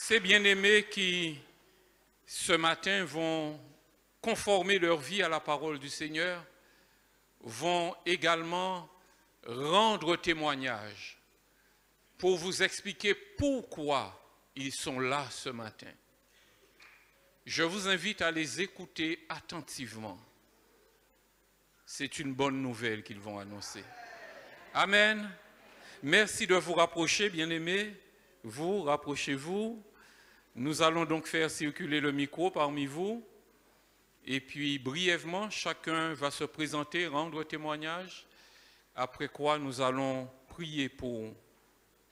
Ces bien-aimés qui, ce matin, vont conformer leur vie à la parole du Seigneur, vont également rendre témoignage pour vous expliquer pourquoi ils sont là ce matin. Je vous invite à les écouter attentivement. C'est une bonne nouvelle qu'ils vont annoncer. Amen. Merci de vous rapprocher, bien-aimés. Vous, rapprochez-vous. Nous allons donc faire circuler le micro parmi vous. Et puis, brièvement, chacun va se présenter, rendre témoignage. Après quoi, nous allons prier pour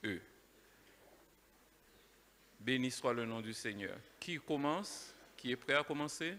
eux. Béni soit le nom du Seigneur. Qui commence? Qui est prêt à commencer?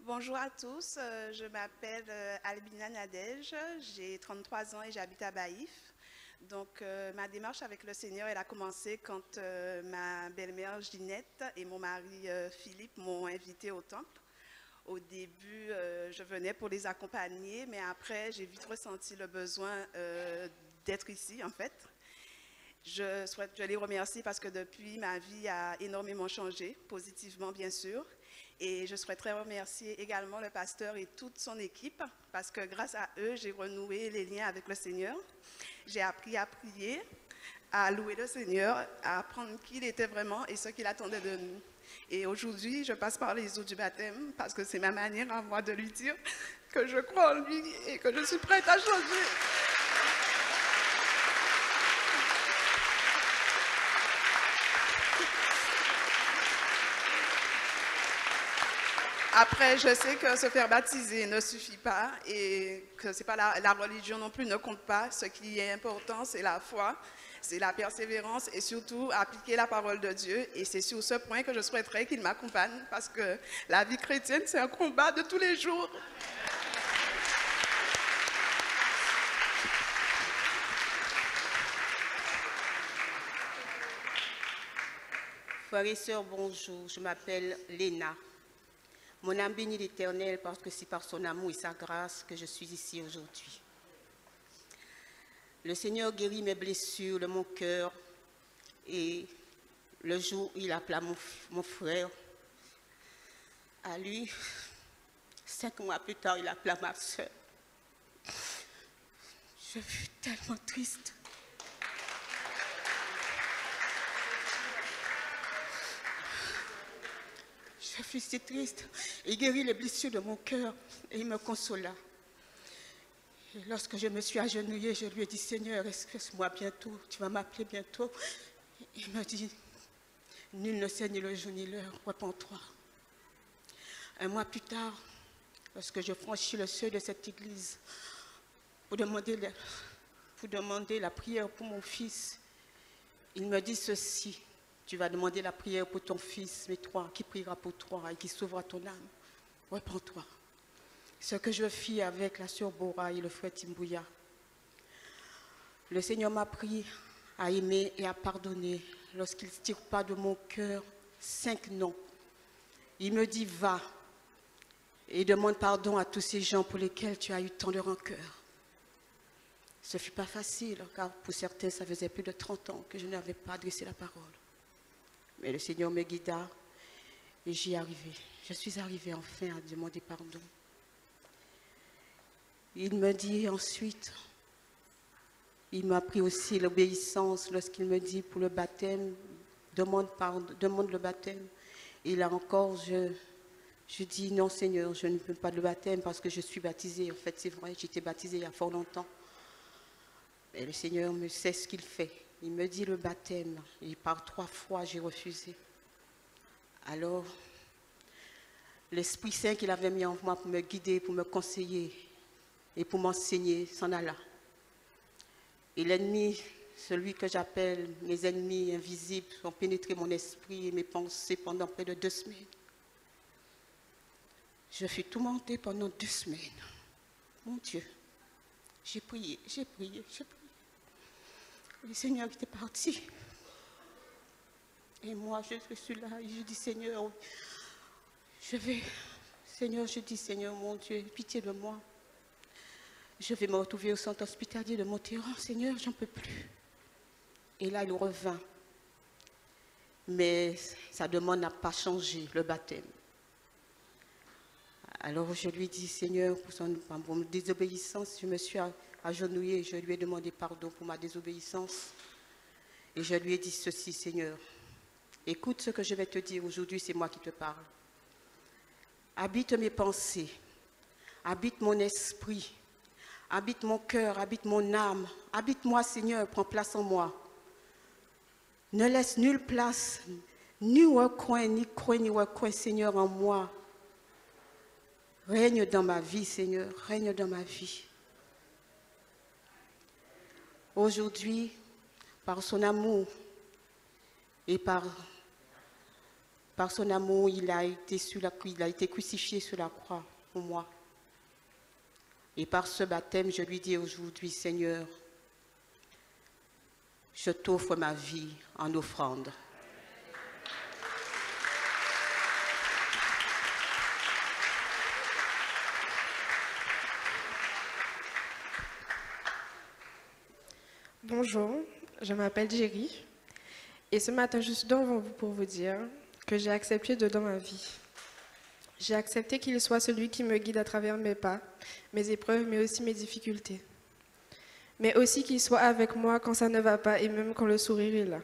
Bonjour à tous, je m'appelle Albina Nadège, j'ai 33 ans et j'habite à Baïf. Donc ma démarche avec le Seigneur, elle a commencé quand ma belle-mère Ginette et mon mari Philippe m'ont invitée au temple. Au début, je venais pour les accompagner, mais après, j'ai vite ressenti le besoin d'être ici, en fait. Je les remercie parce que depuis, ma vie a énormément changé, positivement bien sûr. Et je souhaiterais remercier également le pasteur et toute son équipe parce que grâce à eux, j'ai renoué les liens avec le Seigneur. J'ai appris à prier, à louer le Seigneur, à apprendre qui il était vraiment et ce qu'il attendait de nous. Et aujourd'hui, je passe par les eaux du baptême parce que c'est ma manière à moi de lui dire que je crois en lui et que je suis prête à changer. Après, je sais que se faire baptiser ne suffit pas et que c'est pas la religion non plus ne compte pas. Ce qui est important, c'est la foi, c'est la persévérance et surtout appliquer la parole de Dieu. Et c'est sur ce point que je souhaiterais qu'il m'accompagne parce que la vie chrétienne, c'est un combat de tous les jours. Frères et sœurs, bonjour, je m'appelle Léna. Mon âme bénit l'Éternel parce que c'est par son amour et sa grâce que je suis ici aujourd'hui. Le Seigneur guérit mes blessures de mon cœur et le jour où il appela mon frère, à lui, 5 mois plus tard, il appela ma soeur. Je fus tellement triste. Je fus si triste. Il guérit les blessures de mon cœur et il me consola. Et lorsque je me suis agenouillée, je lui ai dit, Seigneur, excuse-moi bientôt, tu vas m'appeler bientôt. Il me dit, nul ne sait ni le jour ni l'heure, réponds-toi. Un mois plus tard, lorsque je franchis le seuil de cette église pour demander la prière pour mon fils, il me dit ceci. Tu vas demander la prière pour ton fils, mais toi, qui priera pour toi et qui sauvera ton âme, réponds-toi. Ce que je fis avec la sœur Bora et le frère Timbouya. Le Seigneur m'a appris à aimer et à pardonner lorsqu'il ne tire pas de mon cœur 5 noms. Il me dit, va et demande pardon à tous ces gens pour lesquels tu as eu tant de rancœur. Ce ne fut pas facile, car pour certains, ça faisait plus de 30 ans que je n'avais pas adressé la parole. Mais le Seigneur me guida et j'y ai arrivé. Je suis arrivée enfin à demander pardon. Il me dit ensuite, il m'a appris aussi l'obéissance lorsqu'il me dit pour le baptême, demande le baptême. Et là encore, je dis non Seigneur, je ne veux pas le baptême parce que je suis baptisée. En fait, c'est vrai, j'étais baptisée il y a fort longtemps. Et le Seigneur me sait ce qu'il fait. Il me dit le baptême, et par 3 fois, j'ai refusé. Alors, l'Esprit Saint qu'il avait mis en moi pour me guider, pour me conseiller et pour m'enseigner s'en alla. Et l'ennemi, celui que j'appelle mes ennemis invisibles, ont pénétré mon esprit et mes pensées pendant près de 2 semaines. Je fus tourmentée pendant 2 semaines. Mon Dieu, j'ai prié, j'ai prié, j'ai prié. Le Seigneur était parti. Et moi, je suis là et je dis, Seigneur, Seigneur, je dis, Seigneur mon Dieu, pitié de moi. Je vais me retrouver au centre hospitalier de Montéran. Seigneur, j'en peux plus. Et là, il revint. Mais sa demande n'a pas changé, le baptême. Alors je lui dis, Seigneur, pour ma désobéissance, je me suis agenouillée, je lui ai demandé pardon pour ma désobéissance. Et je lui ai dit ceci, Seigneur, écoute ce que je vais te dire aujourd'hui, c'est moi qui te parle. Habite mes pensées, habite mon esprit, habite mon cœur, habite mon âme, habite-moi, Seigneur, prends place en moi. Ne laisse nulle place, ni recoin, Seigneur, en moi. Règne dans ma vie, Seigneur, règne dans ma vie. Aujourd'hui, par son amour et par son amour, il a été crucifié sur la croix pour moi. Et par ce baptême, je lui dis aujourd'hui, Seigneur, je t'offre ma vie en offrande. Bonjour, je m'appelle Jerry et ce matin je suis devant vous pour vous dire que j'ai accepté Dieu dans ma vie. J'ai accepté qu'il soit celui qui me guide à travers mes pas, mes épreuves, mais aussi mes difficultés. Mais aussi qu'il soit avec moi quand ça ne va pas et même quand le sourire est là.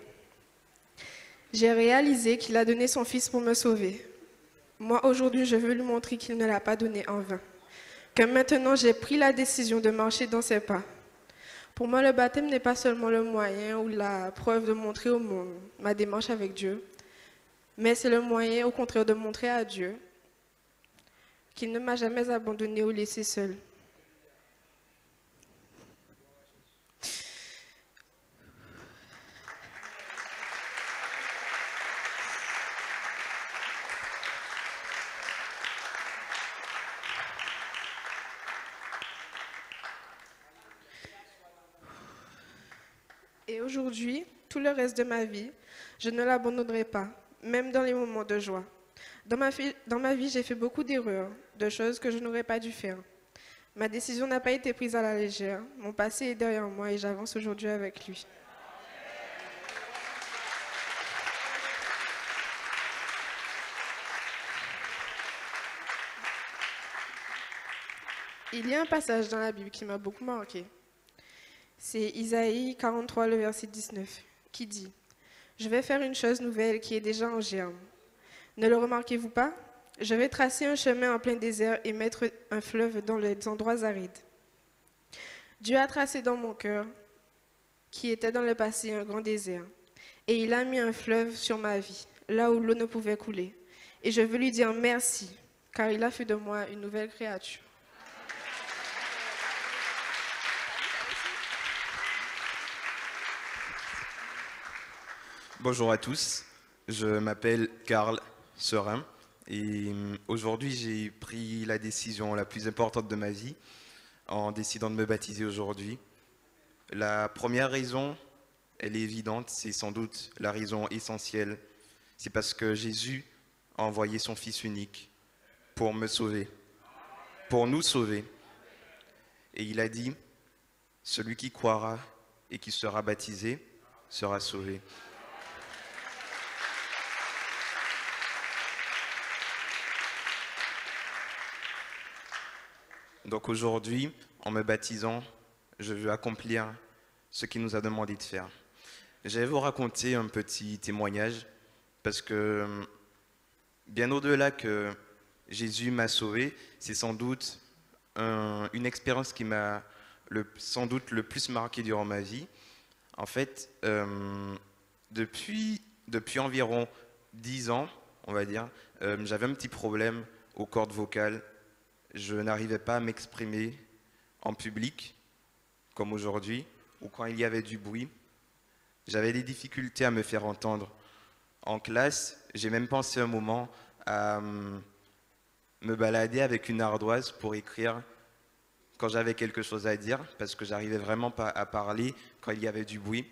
J'ai réalisé qu'il a donné son Fils pour me sauver. Moi, aujourd'hui, je veux lui montrer qu'il ne l'a pas donné en vain. Que maintenant, j'ai pris la décision de marcher dans ses pas. Pour moi, le baptême n'est pas seulement le moyen ou la preuve de montrer au monde ma démarche avec Dieu, mais c'est le moyen, au contraire, de montrer à Dieu qu'il ne m'a jamais abandonné ou laissé seul. Et aujourd'hui, tout le reste de ma vie, je ne l'abandonnerai pas, même dans les moments de joie. Dans ma vie, j'ai fait beaucoup d'erreurs, de choses que je n'aurais pas dû faire. Ma décision n'a pas été prise à la légère. Mon passé est derrière moi et j'avance aujourd'hui avec lui. Il y a un passage dans la Bible qui m'a beaucoup marqué. C'est Isaïe 43, le verset 19, qui dit « Je vais faire une chose nouvelle qui est déjà en germe. Ne le remarquez-vous pas? Je vais tracer un chemin en plein désert et mettre un fleuve dans les endroits arides. » Dieu a tracé dans mon cœur, qui était dans le passé un grand désert, et il a mis un fleuve sur ma vie, là où l'eau ne pouvait couler. Et je veux lui dire merci, car il a fait de moi une nouvelle créature. Bonjour à tous, je m'appelle Karl Serin et aujourd'hui j'ai pris la décision la plus importante de ma vie en décidant de me baptiser aujourd'hui. La première raison, elle est évidente, c'est sans doute la raison essentielle. C'est parce que Jésus a envoyé son Fils unique pour me sauver, pour nous sauver. Et il a dit, celui qui croira et qui sera baptisé sera sauvé. Donc aujourd'hui, en me baptisant, je veux accomplir ce qu'il nous a demandé de faire. Je vais vous raconter un petit témoignage parce que bien au-delà que Jésus m'a sauvé, c'est sans doute une expérience qui m'a sans doute le plus marqué durant ma vie. En fait, depuis environ 10 ans, on va dire, j'avais un petit problème aux cordes vocales. Je n'arrivais pas à m'exprimer en public, comme aujourd'hui, ou quand il y avait du bruit. J'avais des difficultés à me faire entendre. En classe, j'ai même pensé un moment à me balader avec une ardoise pour écrire quand j'avais quelque chose à dire, parce que j'arrivais vraiment pas à parler quand il y avait du bruit.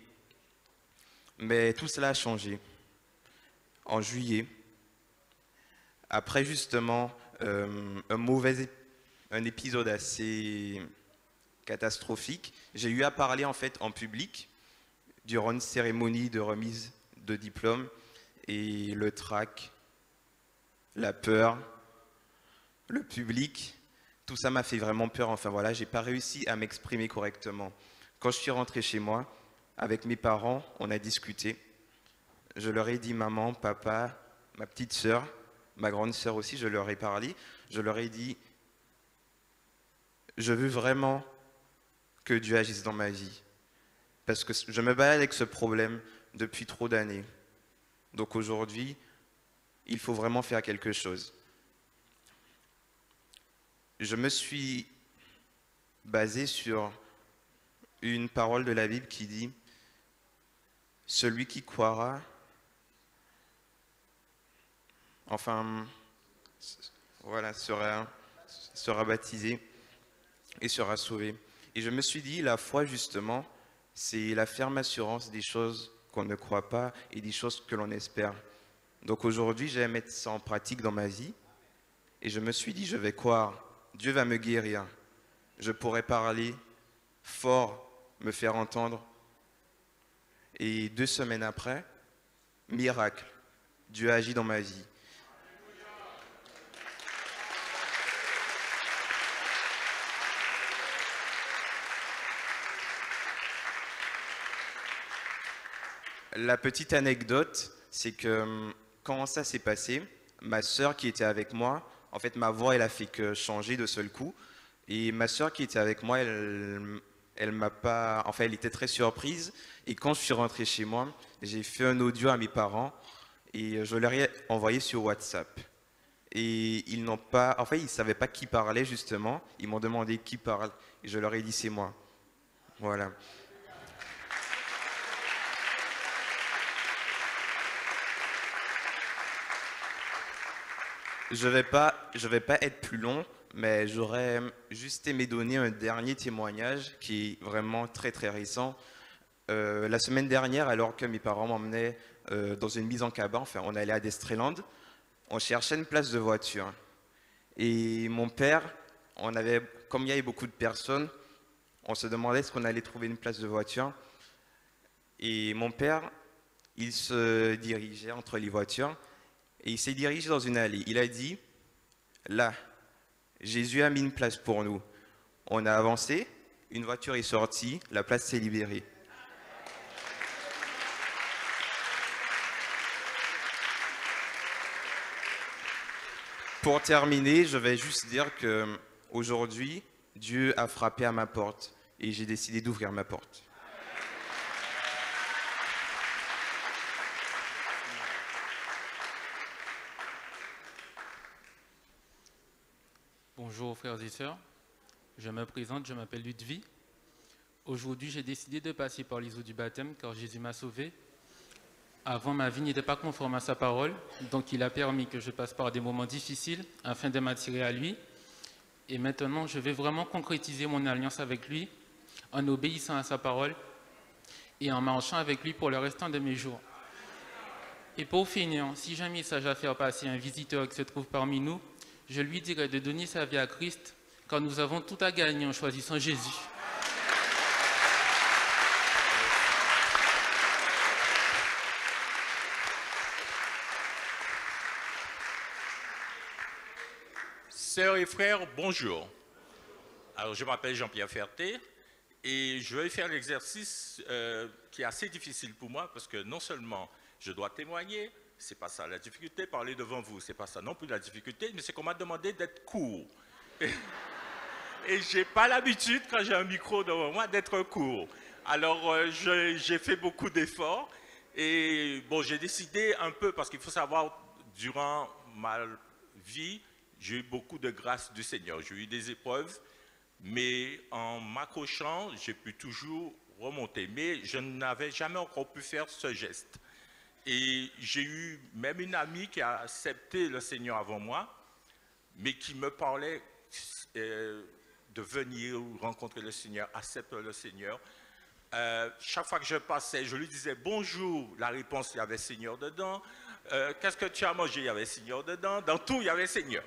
Mais tout cela a changé. En juillet, Après justement un épisode assez catastrophique, j'ai eu à parler en fait en public durant une cérémonie de remise de diplôme et le trac, la peur, le public, tout ça m'a fait vraiment peur. Enfin voilà, j'ai pas réussi à m'exprimer correctement. Quand je suis rentré chez moi, avec mes parents, on a discuté. Je leur ai dit maman, papa, ma petite sœur, ma grande sœur aussi, je leur ai parlé. Je leur ai dit, je veux vraiment que Dieu agisse dans ma vie. Parce que je me balade avec ce problème depuis trop d'années. Donc aujourd'hui, il faut vraiment faire quelque chose. Je me suis basé sur une parole de la Bible qui dit « Celui qui croira, enfin, voilà, sera baptisé et sera sauvé. » Et je me suis dit, la foi, justement, c'est la ferme assurance des choses qu'on ne croit pas et des choses que l'on espère. Donc aujourd'hui, j'aime mettre ça en pratique dans ma vie. Et je me suis dit, je vais croire. Dieu va me guérir. Je pourrai parler fort, me faire entendre. Et 2 semaines après, miracle. Dieu a agi dans ma vie. La petite anecdote, c'est que quand ça s'est passé, ma sœur qui était avec moi, en fait ma voix elle a fait que changer de seul coup. Et ma sœur qui était avec moi, elle m'a pas, enfin elle était très surprise. Et quand je suis rentré chez moi, j'ai fait un audio à mes parents et je leur ai envoyé sur WhatsApp. Et ils n'ont pas, enfin ils savaient pas qui parlait justement. Ils m'ont demandé qui parle et je leur ai dit c'est moi. Voilà. Je vais pas être plus long, mais j'aurais juste aimé donner un dernier témoignage qui est vraiment très très récent. La semaine dernière, alors que mes parents m'emmenaient dans une mise en cabane, enfin on allait à Destreland, on cherchait une place de voiture. Et mon père, comme il y avait beaucoup de personnes, on se demandait est-ce qu'on allait trouver une place de voiture. Et mon père, il se dirigeait entre les voitures. Et il s'est dirigé dans une allée. Il a dit, là, Jésus a mis une place pour nous. On a avancé, une voiture est sortie, la place s'est libérée. Pour terminer, je vais juste dire que aujourd'hui, Dieu a frappé à ma porte et j'ai décidé d'ouvrir ma porte. Bonjour frères et sœurs, je me présente, je m'appelle Ludwig. Aujourd'hui, j'ai décidé de passer par les eaux du baptême car Jésus m'a sauvé. Avant, ma vie n'était pas conforme à sa parole, donc il a permis que je passe par des moments difficiles afin de m'attirer à lui. Et maintenant, je vais vraiment concrétiser mon alliance avec lui en obéissant à sa parole et en marchant avec lui pour le restant de mes jours. Et pour finir, si j'ai un message à faire passer à un visiteur qui se trouve parmi nous, je lui dirais de donner sa vie à Christ, car nous avons tout à gagner en choisissant Jésus. Sœurs et frères, bonjour. Alors, je m'appelle Jean-Pierre Ferté et je vais faire l'exercice qui est assez difficile pour moi parce que non seulement je dois témoigner, c'est pas ça la difficulté, parler devant vous, c'est pas ça non plus la difficulté, mais c'est qu'on m'a demandé d'être court. Et j'ai pas l'habitude, quand j'ai un micro devant moi, d'être court. Alors, j'ai fait beaucoup d'efforts et bon, j'ai décidé un peu, parce qu'il faut savoir, durant ma vie, j'ai eu beaucoup de grâce du Seigneur. J'ai eu des épreuves, mais en m'accrochant, j'ai pu toujours remonter. Mais je n'avais jamais encore pu faire ce geste. Et j'ai eu même une amie qui a accepté le Seigneur avant moi, mais qui me parlait de venir rencontrer le Seigneur, accepte le Seigneur. Chaque fois que je passais, je lui disais bonjour, la réponse, il y avait Seigneur dedans. qu'est-ce que tu as mangé? Il y avait Seigneur dedans, dans tout il y avait Seigneur.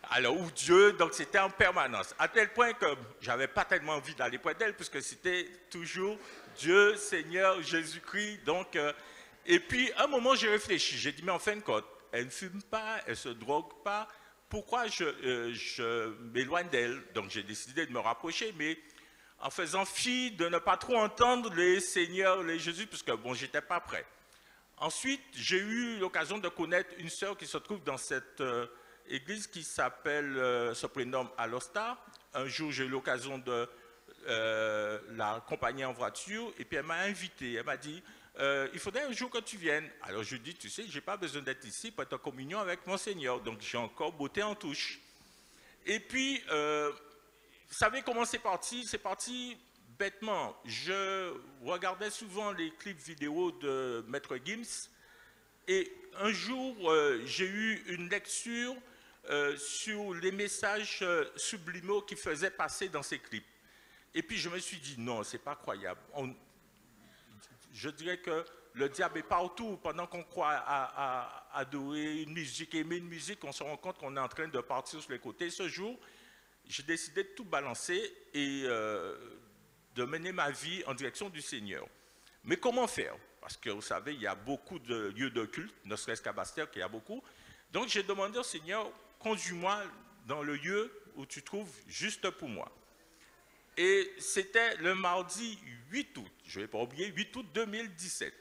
Alors, ou Dieu, donc c'était en permanence. À tel point que j'avais pas tellement envie d'aller près d'elle, puisque c'était toujours Dieu, Seigneur, Jésus-Christ. Donc, et puis, à un moment, j'ai réfléchi. J'ai dit, mais en fin de compte, elle ne fume pas, elle ne se drogue pas. Pourquoi je m'éloigne d'elle? Donc, j'ai décidé de me rapprocher, mais en faisant fi de ne pas trop entendre les Seigneurs, les Jésus, puisque, bon, je n'étais pas prêt. Ensuite, j'ai eu l'occasion de connaître une sœur qui se trouve dans cette église qui se prénomme Alosta. Un jour, j'ai eu l'occasion de l'accompagner en voiture et puis elle m'a invité. Elle m'a dit, il faudrait un jour que tu viennes. Alors je lui dis, tu sais, je n'ai pas besoin d'être ici pour être en communion avec mon Seigneur. Donc j'ai encore botté en touche. Et puis, vous savez comment c'est parti? C'est parti bêtement. Je regardais souvent les clips vidéo de Maître Gims et un jour, j'ai eu une lecture sur les messages subliminaux qu'il faisait passer dans ces clips. Et puis je me suis dit, non, c'est pas croyable. Je dirais que le diable est partout. Pendant qu'on croit à adorer une musique, aimer une musique, on se rend compte qu'on est en train de partir sur les côtés. Ce jour, j'ai décidé de tout balancer et de mener ma vie en direction du Seigneur. Mais comment faire? Parce que vous savez, il y a beaucoup de lieux de culte, ne serait-ce qu'à Bastère qu'il y a beaucoup. Donc j'ai demandé au Seigneur, conduis-moi dans le lieu où tu trouves juste pour moi. Et c'était le mardi 8 août, je ne vais pas oublier, 8 août 2017.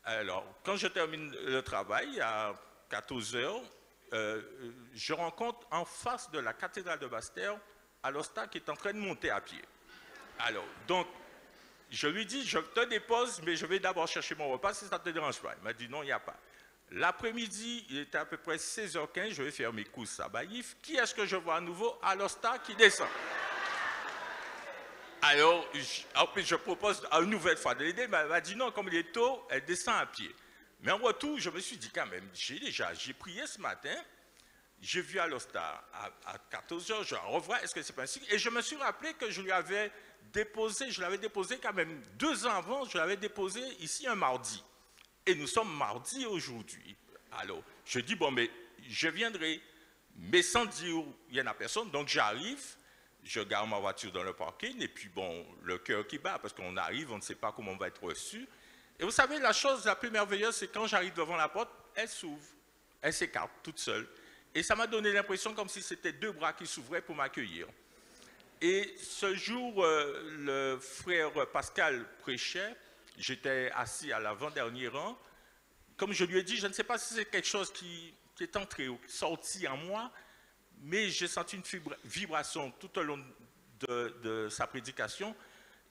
Alors, quand je termine le travail à 14 h, je rencontre en face de la cathédrale de Bastère Alosta qui est en train de monter à pied. Alors, donc, je lui dis, je te dépose, mais je vais d'abord chercher mon repas si ça ne te dérange pas. Il m'a dit non, il n'y a pas. L'après-midi, il était à peu près 16 h 15, je vais faire mes courses à Baïf. Qui est-ce que je vois à nouveau? Alosta qui descend. Alors, je propose une nouvelle fois de l'aider, mais elle m'a dit non, comme il est tôt, elle descend à pied. Mais en retour, je me suis dit quand même, j'ai prié ce matin, j'ai vu Alosta à 14 h, je la revois, est-ce que c'est pas ainsi? Et je me suis rappelé que je l'avais déposé quand même 2 ans avant, je l'avais déposé ici un mardi. Et nous sommes mardi aujourd'hui. Alors, je dis, bon, mais je viendrai, mais sans dire, il n'y en a personne, donc j'arrive, je gare ma voiture dans le parking, et puis bon, le cœur qui bat, parce qu'on arrive, on ne sait pas comment on va être reçu. Et vous savez, la chose la plus merveilleuse, c'est quand j'arrive devant la porte, elle s'ouvre, elle s'écarte toute seule. Et ça m'a donné l'impression comme si c'était 2 bras qui s'ouvraient pour m'accueillir. Et ce jour, le frère Pascal prêchait, j'étais assis à l'avant-dernier rang. Comme je lui ai dit, je ne sais pas si c'est quelque chose qui est entré ou sorti en moi, mais j'ai senti une vibration tout au long de sa prédication.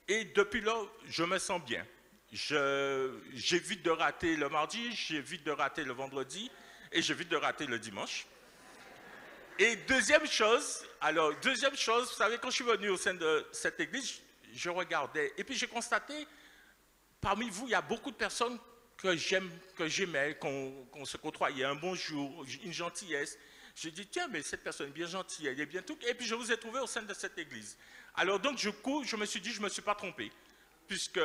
Et depuis là, je me sens bien. J'évite de rater le mardi, j'évite de rater le vendredi et j'évite de rater le dimanche. Et deuxième chose, vous savez, quand je suis venu au sein de cette église, je regardais et puis j'ai constaté, parmi vous, il y a beaucoup de personnes que j'aimais, qu'on se côtoyait, un bonjour, une gentillesse. J'ai dit, tiens, mais cette personne est bien gentille, elle est bien tout. Et puis je vous ai trouvé au sein de cette église. Alors donc, du coup, je me suis dit, je ne me suis pas trompé, puisque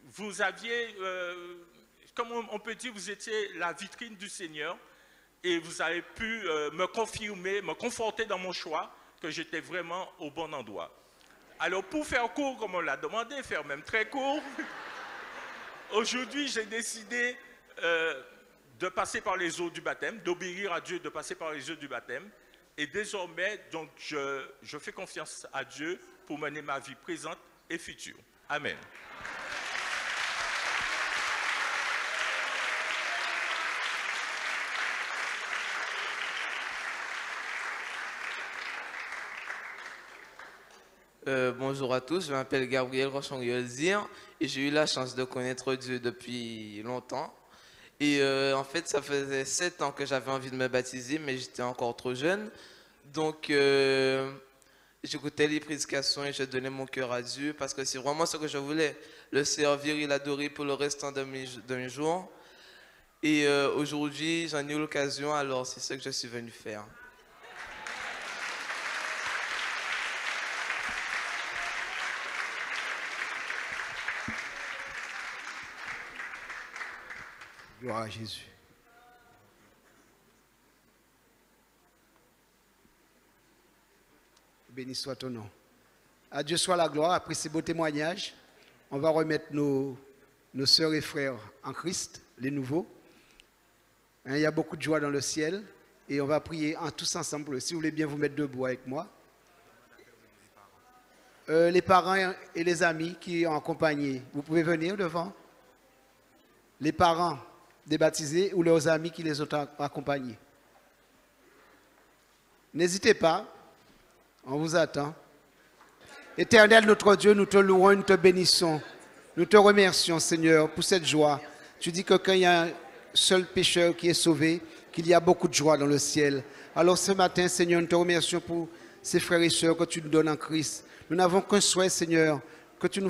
vous aviez, comme on peut dire, vous étiez la vitrine du Seigneur. Et vous avez pu me confirmer, me conforter dans mon choix que j'étais vraiment au bon endroit. Alors pour faire court, comme on l'a demandé, faire même très court, aujourd'hui j'ai décidé de passer par les eaux du baptême, d'obéir à Dieu, de passer par les eaux du baptême. Et désormais, donc, je fais confiance à Dieu pour mener ma vie présente et future. Amen. Bonjour à tous, je m'appelle Gabriel Rochon-Riolzir et j'ai eu la chance de connaître Dieu depuis longtemps. Et en fait, ça faisait 7 ans que j'avais envie de me baptiser, mais j'étais encore trop jeune. Donc, j'écoutais les prédications et je donnais mon cœur à Dieu parce que c'est vraiment ce que je voulais, le servir et l'adorer pour le restant de mes jours. Et aujourd'hui, j'en ai eu l'occasion, alors c'est ce que je suis venu faire. Gloire à Jésus. béni soit ton nom. À Dieu soit la gloire. Après ces beaux témoignages, on va remettre nos sœurs et frères en Christ, les nouveaux. Il y a beaucoup de joie dans le ciel et on va prier tous ensemble. Si vous voulez bien vous mettre debout avec moi. Les parents et les amis qui ont accompagné, vous pouvez venir devant. Les parents des baptisés ou leurs amis qui les ont accompagnés. N'hésitez pas, on vous attend. Éternel notre Dieu, nous te louons, nous te bénissons. Nous te remercions, Seigneur, pour cette joie. Tu dis que quand il y a un seul pécheur qui est sauvé, qu'il y a beaucoup de joie dans le ciel. Alors ce matin, Seigneur, nous te remercions pour ces frères et sœurs que tu nous donnes en Christ. Nous n'avons qu'un souhait, Seigneur, que tu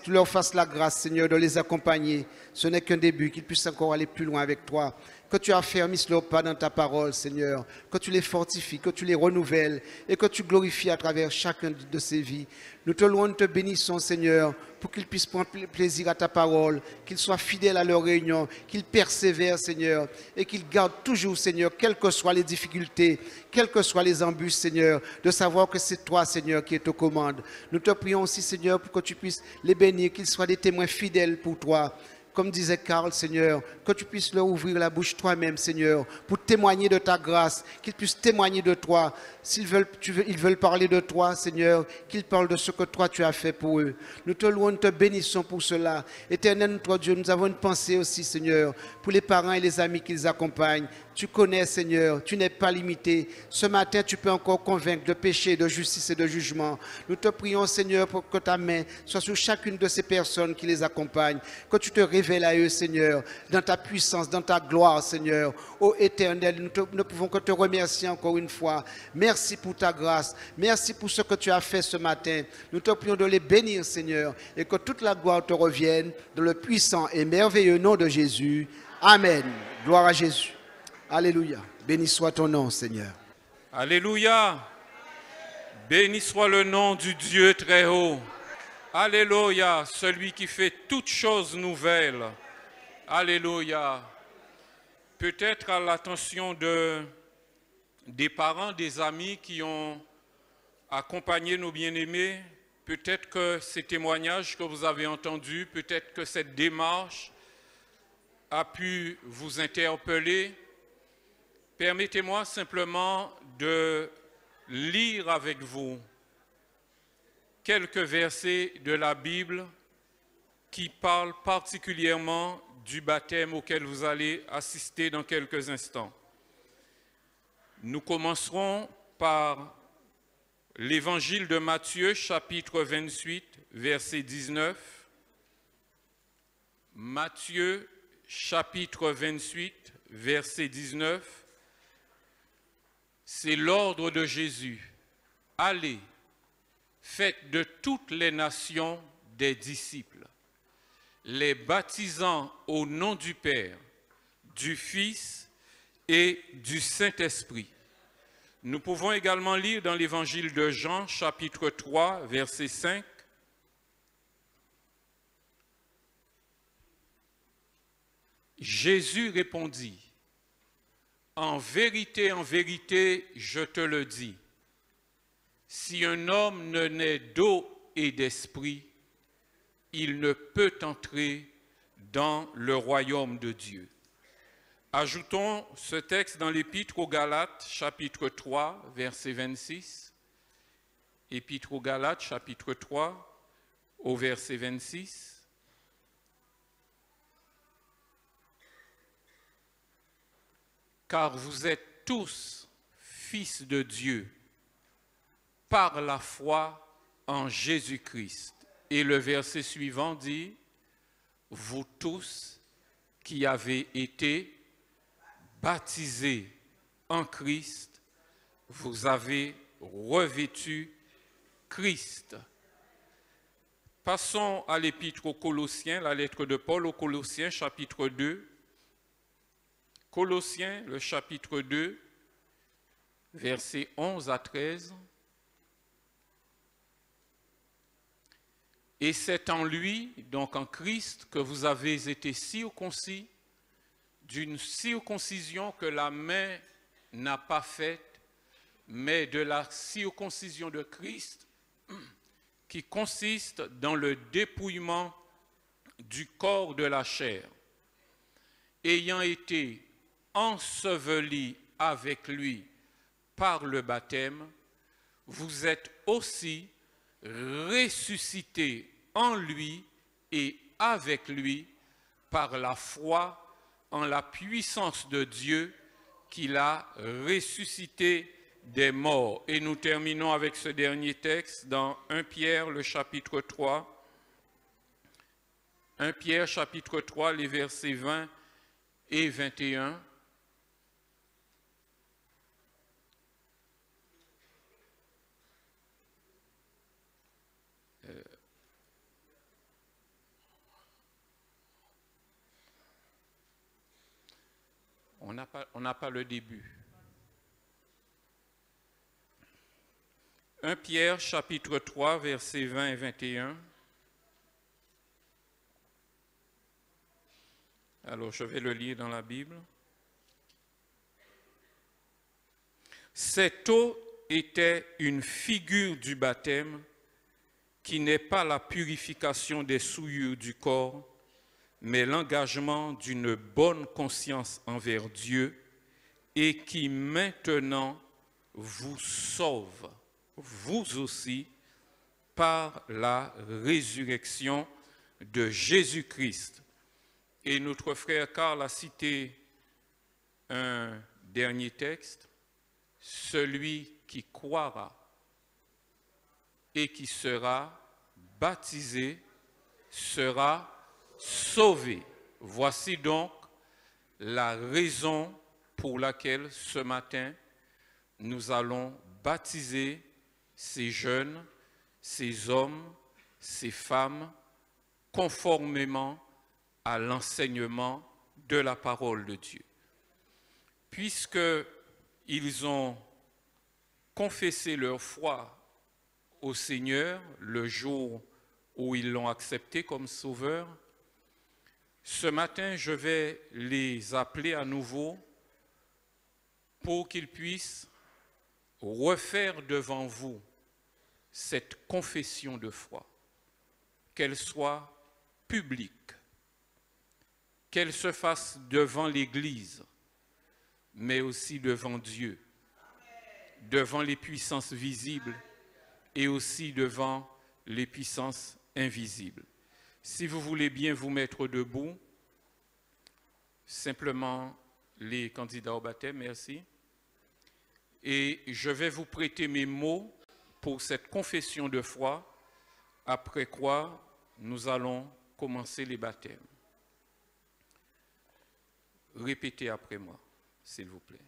leur fasses la grâce, Seigneur, de les accompagner. Ce n'est qu'un début, qu'ils puissent encore aller plus loin avec toi. Que tu affermisses leurs pas dans ta parole, Seigneur. Que tu les fortifies, que tu les renouvelles et que tu glorifies à travers chacune de ces vies. Nous te louons, nous te bénissons, Seigneur, pour qu'ils puissent prendre plaisir à ta parole, qu'ils soient fidèles à leur réunion, qu'ils persévèrent, Seigneur, et qu'ils gardent toujours, Seigneur, quelles que soient les difficultés, quelles que soient les embûches, Seigneur, de savoir que c'est toi, Seigneur, qui es aux commandes. Nous te prions aussi, Seigneur, pour que tu puisses les bénir, qu'ils soient des témoins fidèles pour toi. Comme disait Karl, Seigneur, que tu puisses leur ouvrir la bouche toi-même, Seigneur, pour témoigner de ta grâce, qu'ils puissent témoigner de toi. S'ils veulent parler de toi, Seigneur, qu'ils parlent de ce que toi tu as fait pour eux. Nous te louons, nous te bénissons pour cela. Éternel notre Dieu, nous avons une pensée aussi, Seigneur, pour les parents et les amis qui les accompagnent. Tu connais, Seigneur, tu n'es pas limité. Ce matin, tu peux encore convaincre de péché, de justice et de jugement. Nous te prions, Seigneur, pour que ta main soit sur chacune de ces personnes qui les accompagnent. Que tu te révèles à eux, Seigneur, dans ta puissance, dans ta gloire, Seigneur. Ô Éternel, nous ne pouvons que te remercier encore une fois. Merci pour ta grâce. Merci pour ce que tu as fait ce matin. Nous te prions de les bénir, Seigneur, et que toute la gloire te revienne dans le puissant et merveilleux nom de Jésus. Amen. Gloire à Jésus. Alléluia. Béni soit ton nom, Seigneur. Alléluia. Béni soit le nom du Dieu très haut. Alléluia. Celui qui fait toutes choses nouvelles. Alléluia. Peut-être à l'attention des parents, des amis qui ont accompagné nos bien-aimés, peut-être que ces témoignages que vous avez entendus, peut-être que cette démarche a pu vous interpeller. Permettez-moi simplement de lire avec vous quelques versets de la Bible qui parlent particulièrement du baptême auquel vous allez assister dans quelques instants. Nous commencerons par l'évangile de Matthieu, chapitre 28, verset 19. Matthieu, chapitre 28, verset 19. C'est l'ordre de Jésus. Allez, faites de toutes les nations des disciples, les baptisant au nom du Père, du Fils et du Saint-Esprit. Nous pouvons également lire dans l'évangile de Jean, chapitre 3, verset 5. Jésus répondit, en vérité, je te le dis, si un homme ne naît d'eau et d'esprit, il ne peut entrer dans le royaume de Dieu. Ajoutons ce texte dans l'Épître aux Galates, chapitre 3, verset 26. Épître aux Galates, chapitre 3, au verset 26. Car vous êtes tous fils de Dieu par la foi en Jésus-Christ. Et le verset suivant dit, vous tous qui avez été baptisés en Christ, vous avez revêtu Christ. Passons à l'épître aux Colossiens, la lettre de Paul aux Colossiens, chapitre 2. Colossiens, le chapitre 2, versets 11 à 13. Et c'est en lui, donc en Christ, que vous avez été circoncis, d'une circoncision que la main n'a pas faite, mais de la circoncision de Christ qui consiste dans le dépouillement du corps de la chair, ayant été ensevelis avec lui par le baptême, vous êtes aussi ressuscités en lui et avec lui par la foi en la puissance de Dieu qui l'a ressuscité des morts. Et nous terminons avec ce dernier texte dans 1 Pierre, le chapitre 3. 1 Pierre, chapitre 3, les versets 20 et 21. On n'a pas le début. 1 Pierre, chapitre 3, versets 20 et 21. Alors, je vais le lire dans la Bible. Cette eau était une figure du baptême qui n'est pas la purification des souillures du corps, mais l'engagement d'une bonne conscience envers Dieu et qui maintenant vous sauve, vous aussi, par la résurrection de Jésus-Christ. Et notre frère Karl a cité un dernier texte, celui qui croira et qui sera baptisé sera sauvé. Voici donc la raison pour laquelle ce matin nous allons baptiser ces jeunes, ces hommes, ces femmes, conformément à l'enseignement de la parole de Dieu. Puisqu'ils ont confessé leur foi au Seigneur le jour où ils l'ont accepté comme sauveur, ce matin, je vais les appeler à nouveau pour qu'ils puissent refaire devant vous cette confession de foi, qu'elle soit publique, qu'elle se fasse devant l'Église, mais aussi devant Dieu, devant les puissances visibles et aussi devant les puissances invisibles. Si vous voulez bien vous mettre debout, simplement les candidats au baptême, merci. Et je vais vous prêter mes mots pour cette confession de foi, après quoi nous allons commencer les baptêmes. Répétez après moi, s'il vous plaît.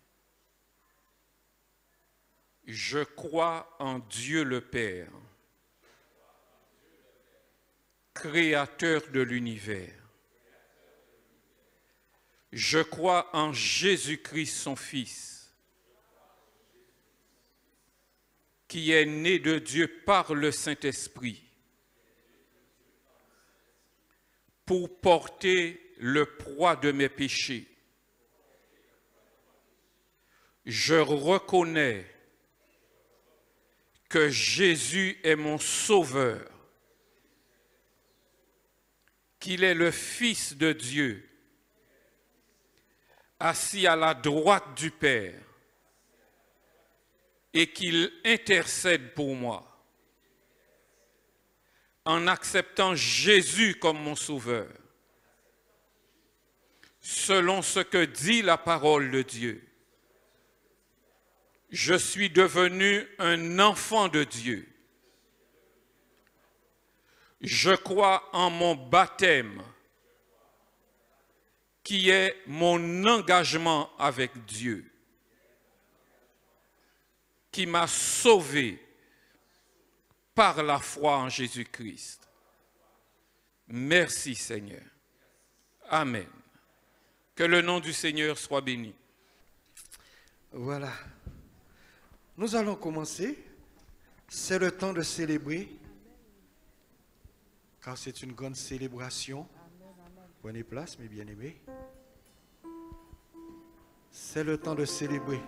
Je crois en Dieu le Père, créateur de l'univers. Je crois en Jésus-Christ, son Fils, qui est né de Dieu par le Saint-Esprit, pour porter le poids de mes péchés. Je reconnais que Jésus est mon Sauveur, qu'il est le Fils de Dieu, assis à la droite du Père, et qu'il intercède pour moi. En acceptant Jésus comme mon Sauveur, selon ce que dit la parole de Dieu, je suis devenu un enfant de Dieu. Je crois en mon baptême, qui est mon engagement avec Dieu, qui m'a sauvé par la foi en Jésus-Christ. Merci Seigneur. Amen. Que le nom du Seigneur soit béni. Voilà. Nous allons commencer. C'est le temps de célébrer, car c'est une grande célébration. Prenez place, mes bien-aimés. C'est le temps de célébrer.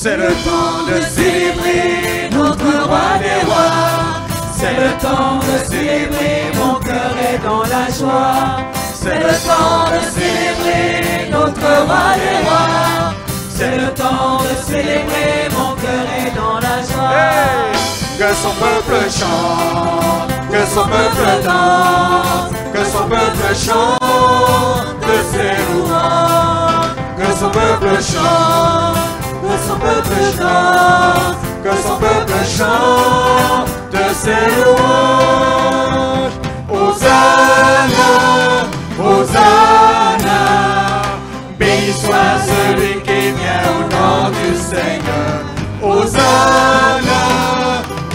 C'est le temps de célébrer notre roi des rois. C'est le temps de célébrer, mon cœur est dans la joie. C'est le temps de célébrer notre roi des rois. C'est le temps de célébrer, mon cœur est dans la joie. Hey! Que son peuple chante, que son peuple danse, que son peuple chante de ses louanges. Que son peuple chante, que son peuple danse, que son peuple chante de ses louanges. Hosanna, Hosanna, béni soit celui qui vient au nom du Seigneur. Hosanna,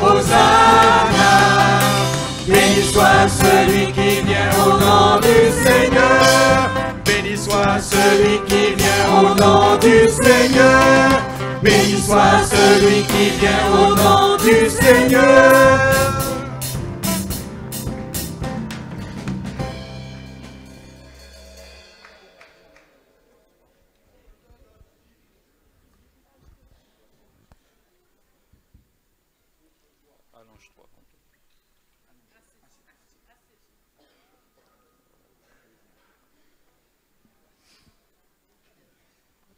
Hosanna, béni soit celui qui vient au nom du Seigneur. Béni soit celui qui vient au nom du Seigneur. Béni soit celui qui vient au nom du Seigneur.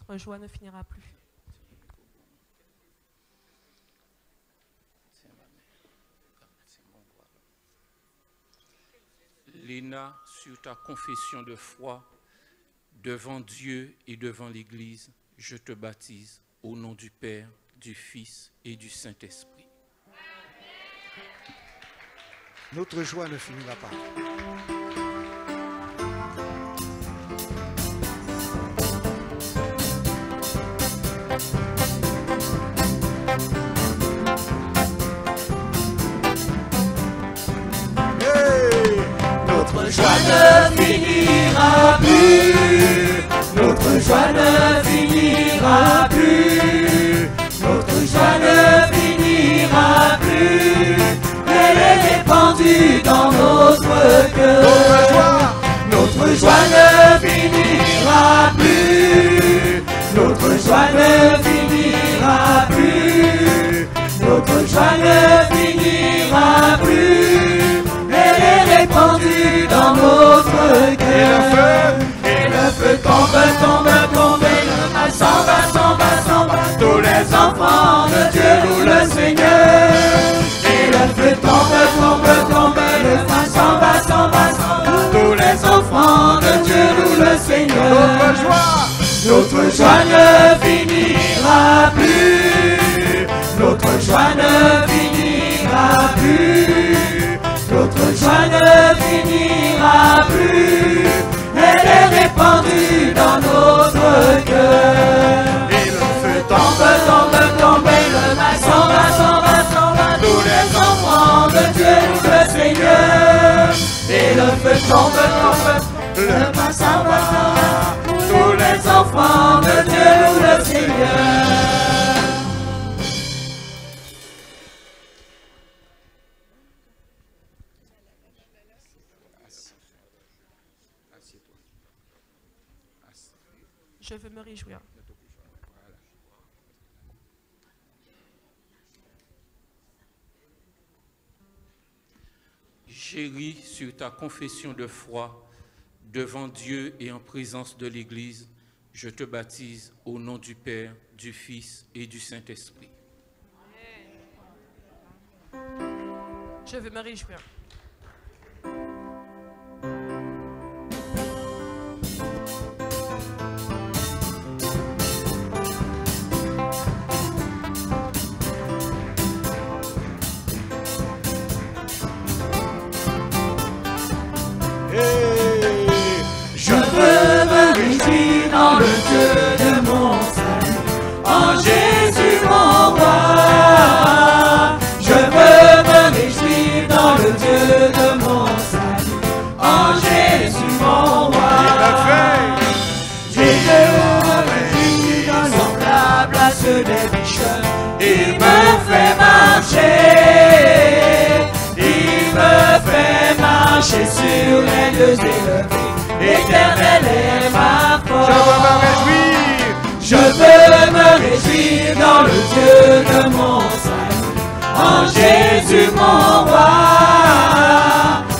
Notre joie ne finira plus. Léna, sur ta confession de foi, devant Dieu et devant l'Église, je te baptise au nom du Père, du Fils et du Saint-Esprit. Notre joie ne finira pas. Notre joie ne finira plus. Notre joie ne finira plus. Notre joie ne finira plus. Elle est répandue dans notre cœur. Notre joie ne finira plus. Notre joie ne finira plus. Notre joie ne finira plus. Elle est répandue dans notre cœur. Et le feu tombe, tombe, tombe. Et le mal s'en va, s'en va, s'en va. Tous les enfants de Dieu louent le Seigneur. Et le feu tombe, tombe, tombe. Le mal s'en va, s'en va, s'en va. Tous les enfants de Dieu louent le Seigneur. Notre joie ne finira plus. Notre joie ne finira plus. Notre joie ne finira plus. Elle est répandue dans notre cœur. Et le feu tombe, tombe, tombe. Et le mal s'en va, s'en va, s'en va. Tous les enfants de Dieu louent le Seigneur. Et le feu tombe, tombe. Le mal s'en va, s'en va. Tous les enfants de Dieu louent le Seigneur. Je veux me réjouir. Chérie, sur ta confession de foi, devant Dieu et en présence de l'Église, je te baptise au nom du Père, du Fils et du Saint-Esprit. Je veux me réjouir. Je veux me réjouir dans le Dieu de mon salut, en Jésus mon roi. Je veux me réjouir dans le Dieu de mon salut, en Jésus mon roi. Jésus me réjouit dans la place des pécheurs. Il me fait marcher. Il me fait marcher sur les lieux élevés. Éternel est ma force. Je veux me réjouir dans le Dieu de mon salut, en Jésus mon roi.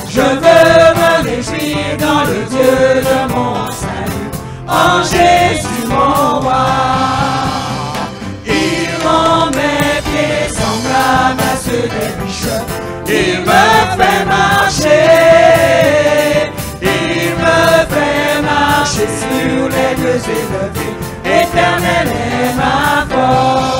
Je veux me réjouir dans le Dieu de mon salut, en Jésus mon roi. Il rend mes pieds semblables à ceux des riches, il me fait marcher, il me fait marcher sur les lieux élevés, éternel est ma force.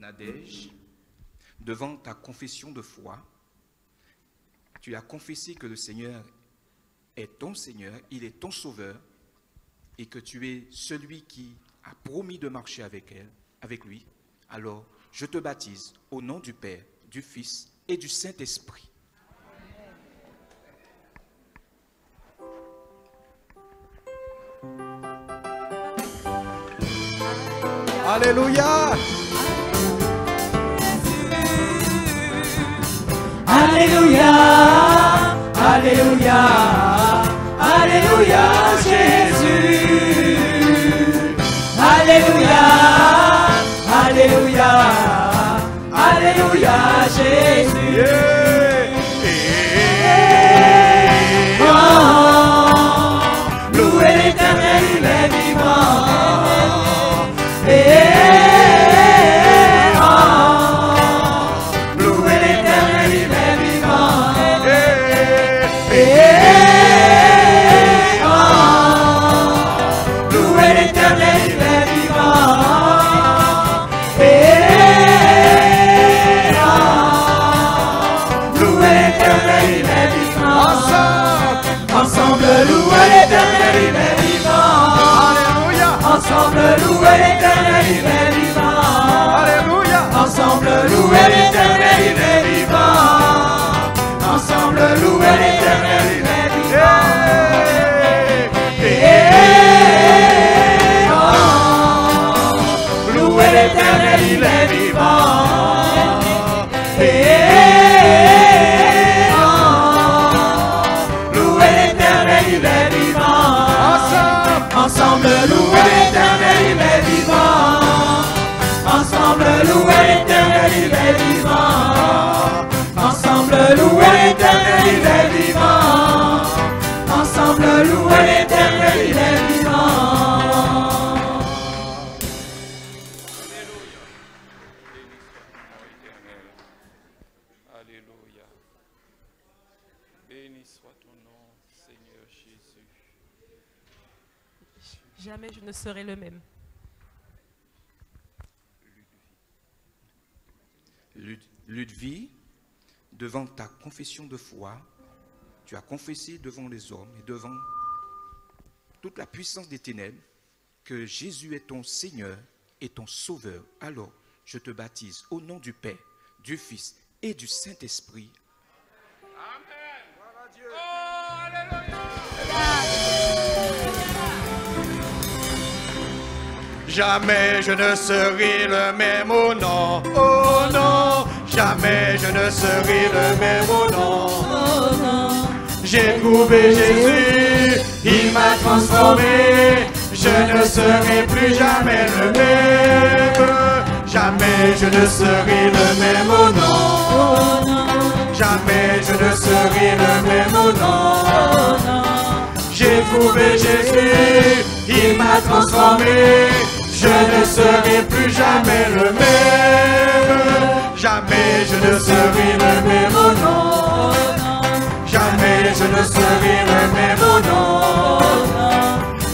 Nadège, devant ta confession de foi, tu as confessé que le Seigneur est ton Seigneur, il est ton Sauveur, et que tu es celui qui a promis de marcher avec lui. Alors, je te baptise au nom du Père, du Fils et du Saint-Esprit. Alléluia. Alléluia, Alléluia, Alléluia, Jésus. Alléluia, Alléluia, Alléluia, Jésus. Oh, louez l'Éternel, il est vivant. Ensemble, louez l'Éternel, il est vivant. Alléluia. Ensemble, louez l'Éternel, il est vivant. Ensemble, louez l'Éternel, il est vivant. Louez l'Éternel, il est vivant. Louez l'Éternel, il est vivant. Ensemble, louez l'Éternel, il est vivant. Ensemble, louez l'Éternel, il est vivant. Ensemble, louez l'Éternel, il est vivant. Ensemble, louez l'Éternel, il est vivant. Alléluia. Béni soit ton nom, Seigneur Jésus. Jamais je ne serai le même. Ludwig, devant ta confession de foi, tu as confessé devant les hommes et devant toute la puissance des ténèbres que Jésus est ton Seigneur et ton Sauveur. Alors, je te baptise au nom du Père, du Fils et du Saint-Esprit. Amen. Gloire à Dieu. Oh, alléluia. Jamais je ne serai le même au nom, oh non. Jamais je ne serai le même au nom, oh non. J'ai trouvé Jésus, il m'a transformé. Je ne serai plus jamais le même. Jamais je ne serai le même au nom, oh non. Jamais je ne serai le même au nom, oh non. J'ai trouvé Jésus, il m'a transformé. Je ne serai plus jamais le même. Jamais je ne serai le même au nom. Jamais je ne serai le même au nom.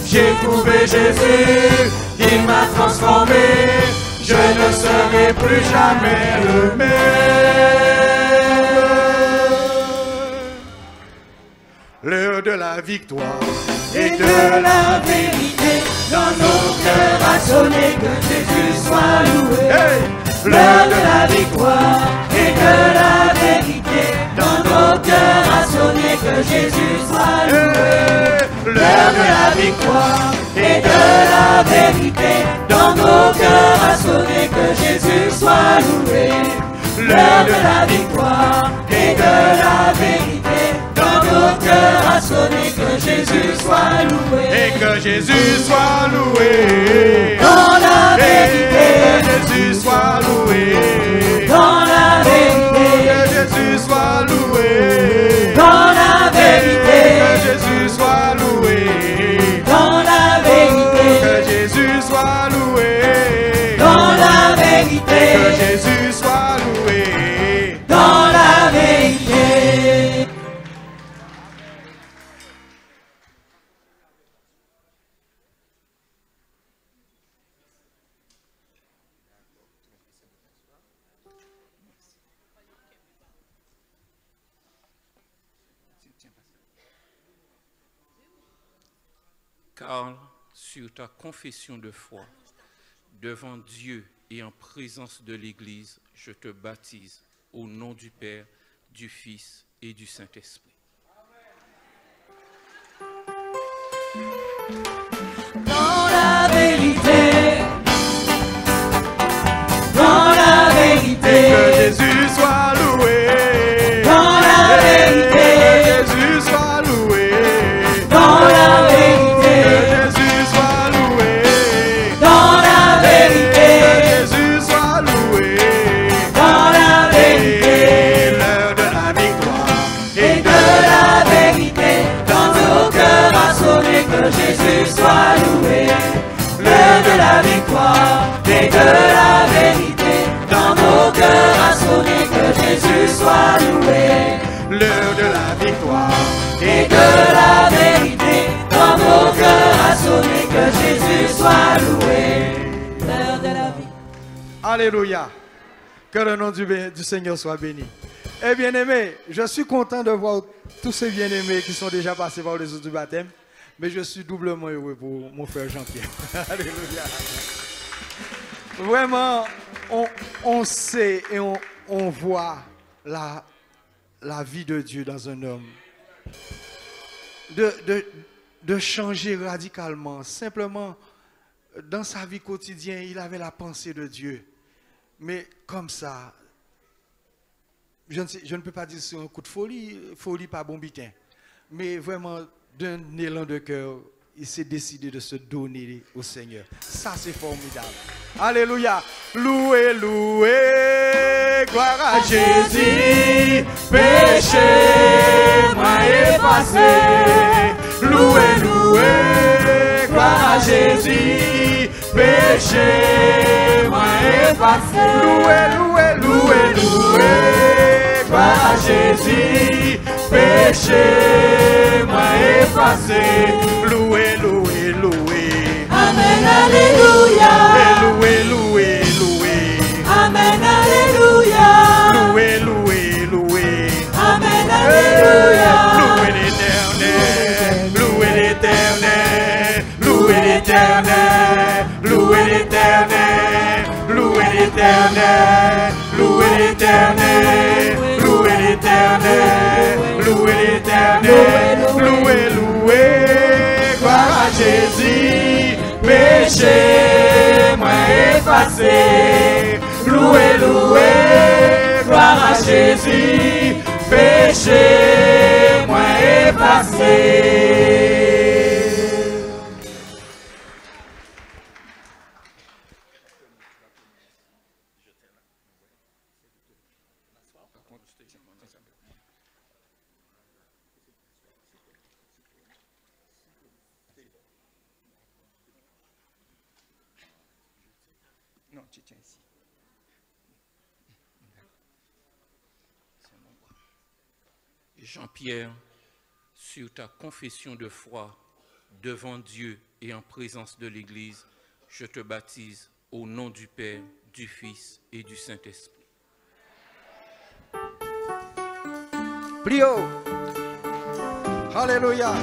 J'ai trouvé Jésus, il m'a transformé. Je ne serai plus jamais le même. L'heure de la victoire et de la vérité dans nos cœurs a sonné, que Jésus soit loué. Hey! l'heure de la victoire et de la vérité. Dans nos cœurs a sonné, que Jésus soit loué. L'heure de la victoire et de la vérité. Dans nos cœurs a sonné, que Jésus soit loué. L'heure de la victoire et de la vérité. Dans nos cœurs a sonné, que Jésus soit loué. Et que Jésus soit loué. Dans la vérité. Que Jésus soit loué. Dans la vérité. Que Jésus soit loué. Dans la vérité. Que Jésus soit loué. Dans la vérité. Que Jésus soit loué. Dans la vérité. Que Jésus soit loué. Dans la vérité. Car sur ta confession de foi, devant Dieu et en présence de l'Église, je te baptise au nom du Père, du Fils et du Saint-Esprit. Dans la vérité. Dans la vérité. Que Jésus soit loué. Dans la vérité. Que Jésus soit loué. Dans la vérité. Que Jésus soit loué. Dans la vérité. Que Jésus soit loué. Dans la vérité. L'heure de la victoire Et de la vérité. Dans nos cœurs a sonné, que Jésus soit loué. L'heure de la victoire et de la vérité. Dans nos cœurs a sonné, que Jésus soit loué. l'heure de la victoire Et de la vérité. Dans nos cœurs a sonné, que Jésus soit loué. L'heure de la vie. Alléluia. Que le nom du Seigneur soit béni. Eh bien-aimés, je suis content de voir tous ces bien-aimés qui sont déjà passés par les eaux du baptême, mais je suis doublement heureux pour mon frère Jean-Pierre. Alléluia. Vraiment, on sait et on voit la vie de Dieu dans un homme. De changer radicalement. Simplement, dans sa vie quotidienne, il avait la pensée de Dieu. Mais comme ça, je ne peux pas dire sur un coup de folie pas bon bitin. Mais vraiment, d'un élan de cœur, il s'est décidé de se donner au Seigneur. Ça, c'est formidable. Alléluia. Loué, loué, gloire à Jésus. Péché, moi effacé. Loué, loué, gloire à Jésus. Péché, moi effacé. Loué, loué, loué, loué, gloire à Jésus. Péché, moi effacé. Loué, loué, loué. Amen, alléluia. Loué, loué, loué. Amen, alléluia. Loué, loué, loué. Amen, alléluia. Loué l'Éternel, loué l'Éternel, loué l'Éternel, loué l'Éternel, loué l'Éternel, loué l'Éternel, loué l'Éternel, loué l'Éternel, loué, loué, gloire à Jésus, péché, moi effacé, loué, loué, gloire à Jésus, péché, moi effacé. Non, tu tiens ici. Jean-Pierre, sur ta confession de foi devant Dieu et en présence de l'Église, je te baptise au nom du Père, du Fils et du Saint-Esprit. Plus haut. Alléluia.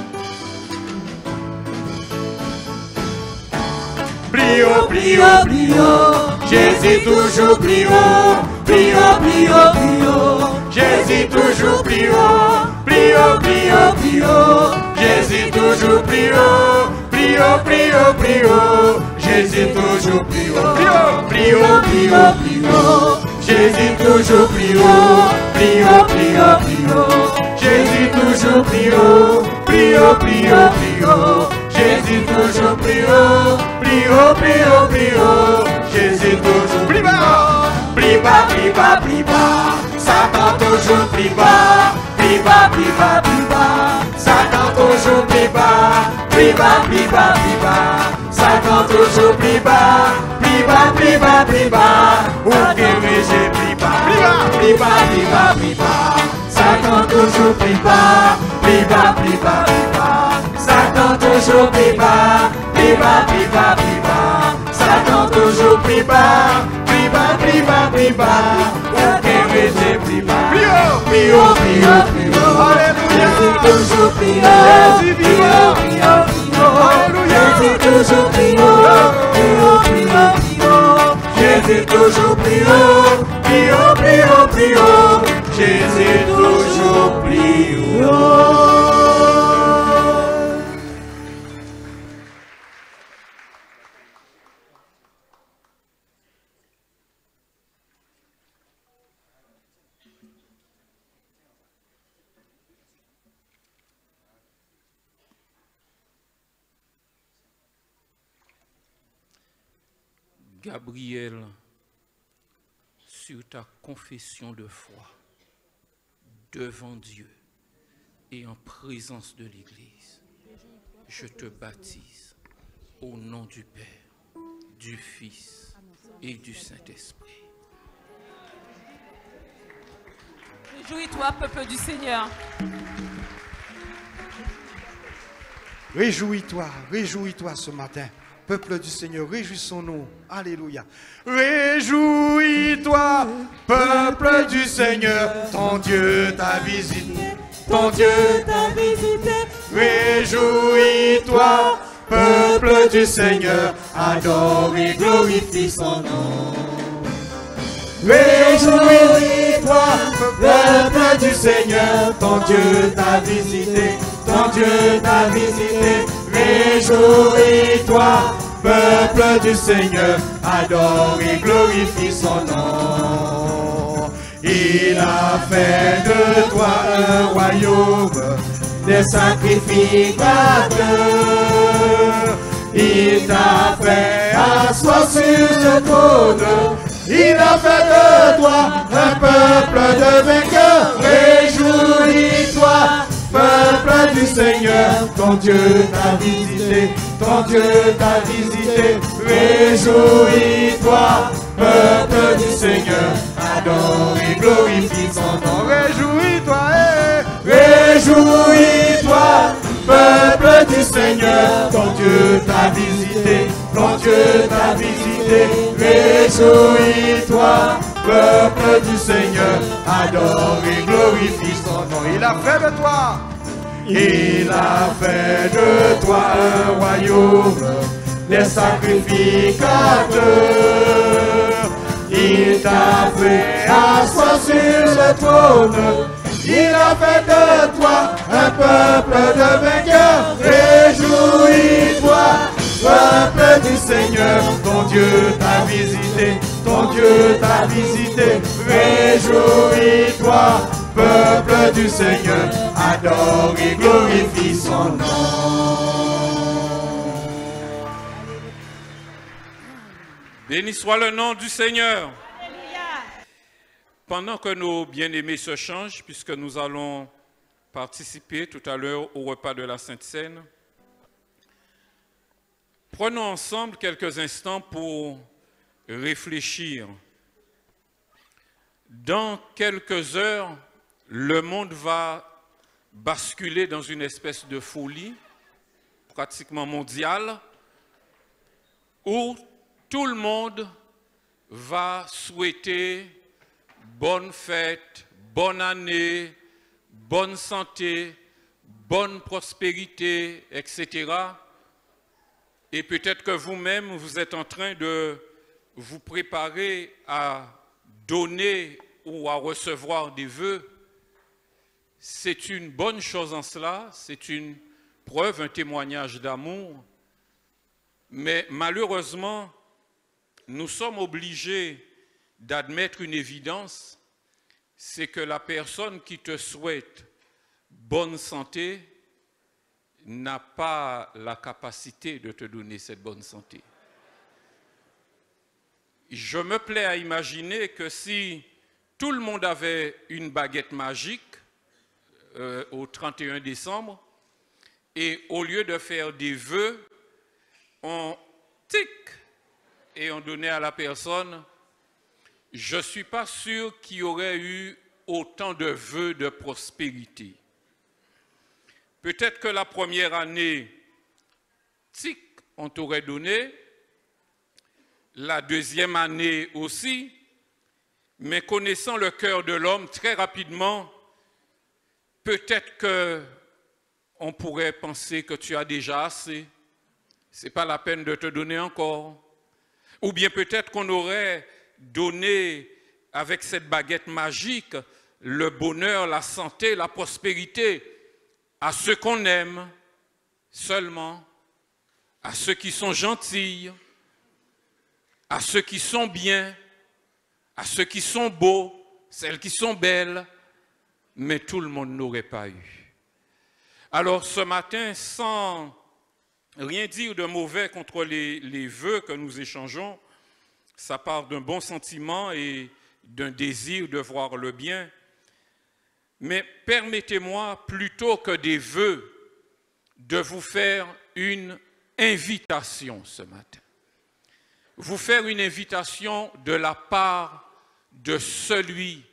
Plus haut, plus haut, plus haut. Jésus toujours plus haut, plus haut, plus haut, plus haut. Jésus toujours plus haut, plus haut, plus haut, plus haut. Jésus toujours plus haut, plus haut, plus haut, plus haut. Jésus toujours plus haut, plus haut, plus haut, plus haut, plus haut. Jésus toujours plus haut, plus haut, plus haut, plus haut. Jésus toujours plus haut, plus haut, plus haut, plus haut. Jésus toujours plus haut, plus haut, plus haut, plus haut. Jésus toujours plus bas, plus bas, plus bas, plus bas. Satan toujours plus bas, plus bas, plus bas, plus bas. Satan toujours plus bas, plus bas, plus bas, plus bas. Satan toujours plus bas, plus bas, plus bas, plus bas. Ou j'ai plus bas, plus bas, plus bas, plus bas, plus bas. Satan toujours plus bas, plus bas, plus bas, plus bas. Satan toujours plus bas, plus bas, plus bas, plus bas. Satan toujours plus bas, plus bas, plus bas, plus bas. Ou j'ai plus bas, plus haut, plus haut, plus haut, plus haut. Alléluia. Jésus toujours plus haut, Jésus plus haut, plus haut, plus haut. Alléluia. Jésus toujours plus haut, plus haut, plus haut, plus haut. Jésus toujours plus haut, plus haut, plus haut, plus haut. Jésus toujours plus haut. Gabriel, sur ta confession de foi devant Dieu et en présence de l'Église, je te baptise au nom du Père, du Fils et du Saint-Esprit. Réjouis-toi, peuple du Seigneur. Réjouis-toi, réjouis-toi ce matin. Peuple du Seigneur, réjouissons-nous. Alléluia. Réjouis-toi, peuple du Seigneur, ton Dieu t'a visité. Ton Dieu t'a visité. Réjouis-toi, peuple du Seigneur, adore et glorifie son nom. Réjouis-toi, peuple du Seigneur, ton Dieu t'a visité. Ton Dieu t'a visité. Réjouis-toi, peuple du Seigneur, adore et glorifie son nom. Il a fait de toi un royaume, des sacrificateurs. Il t'a fait asseoir sur ce trône. Il a fait de toi un peuple de vainqueurs. Réjouis-toi, peuple du Seigneur, ton Dieu t'a visité, ton Dieu t'a visité. Réjouis-toi, peuple du Seigneur, adore et glorifie son nom. Réjouis-toi, réjouis-toi, peuple du Seigneur, ton Dieu t'a visité, ton Dieu t'a visité. Réjouis-toi, peuple du Seigneur, adore et glorifie son nom. Il a fait de toi, il a fait de toi un royaume, des sacrificateurs. Il t'a fait asseoir sur le trône. Il a fait de toi un peuple de vainqueurs. Réjouis-toi, peuple du Seigneur, ton Dieu t'a visité, ton Dieu t'a visité. Réjouis-toi, peuple du Seigneur, adore et glorifie son nom. Béni soit le nom du Seigneur. Pendant que nos bien-aimés se changent, puisque nous allons participer tout à l'heure au repas de la Sainte Seine, prenons ensemble quelques instants pour réfléchir. Dans quelques heures, le monde va basculer dans une espèce de folie, pratiquement mondiale, où tout le monde va souhaiter bonne fête, bonne année, bonne santé, bonne prospérité, etc. Et peut-être que vous-même, vous êtes en train de vous préparez à donner ou à recevoir des vœux, c'est une bonne chose en cela, c'est une preuve, un témoignage d'amour. Mais malheureusement, nous sommes obligés d'admettre une évidence, c'est que la personne qui te souhaite bonne santé n'a pas la capacité de te donner cette bonne santé. Je me plais à imaginer que si tout le monde avait une baguette magique au 31 décembre, et au lieu de faire des vœux, on tic et on donnait à la personne, je ne suis pas sûr qu'il y aurait eu autant de vœux de prospérité. Peut-être que la première année, tic, on t'aurait donné, la deuxième année aussi, mais connaissant le cœur de l'homme, très rapidement, peut-être qu'on pourrait penser que tu as déjà assez, ce n'est pas la peine de te donner encore. Ou bien peut-être qu'on aurait donné avec cette baguette magique le bonheur, la santé, la prospérité à ceux qu'on aime seulement, à ceux qui sont gentils, à ceux qui sont bien, à ceux qui sont beaux, celles qui sont belles, mais tout le monde n'aurait pas eu. Alors ce matin, sans rien dire de mauvais contre les vœux que nous échangeons, ça part d'un bon sentiment et d'un désir de voir le bien. Mais permettez-moi, plutôt que des vœux, de vous faire une invitation ce matin. Vous faire une invitation de la part de celui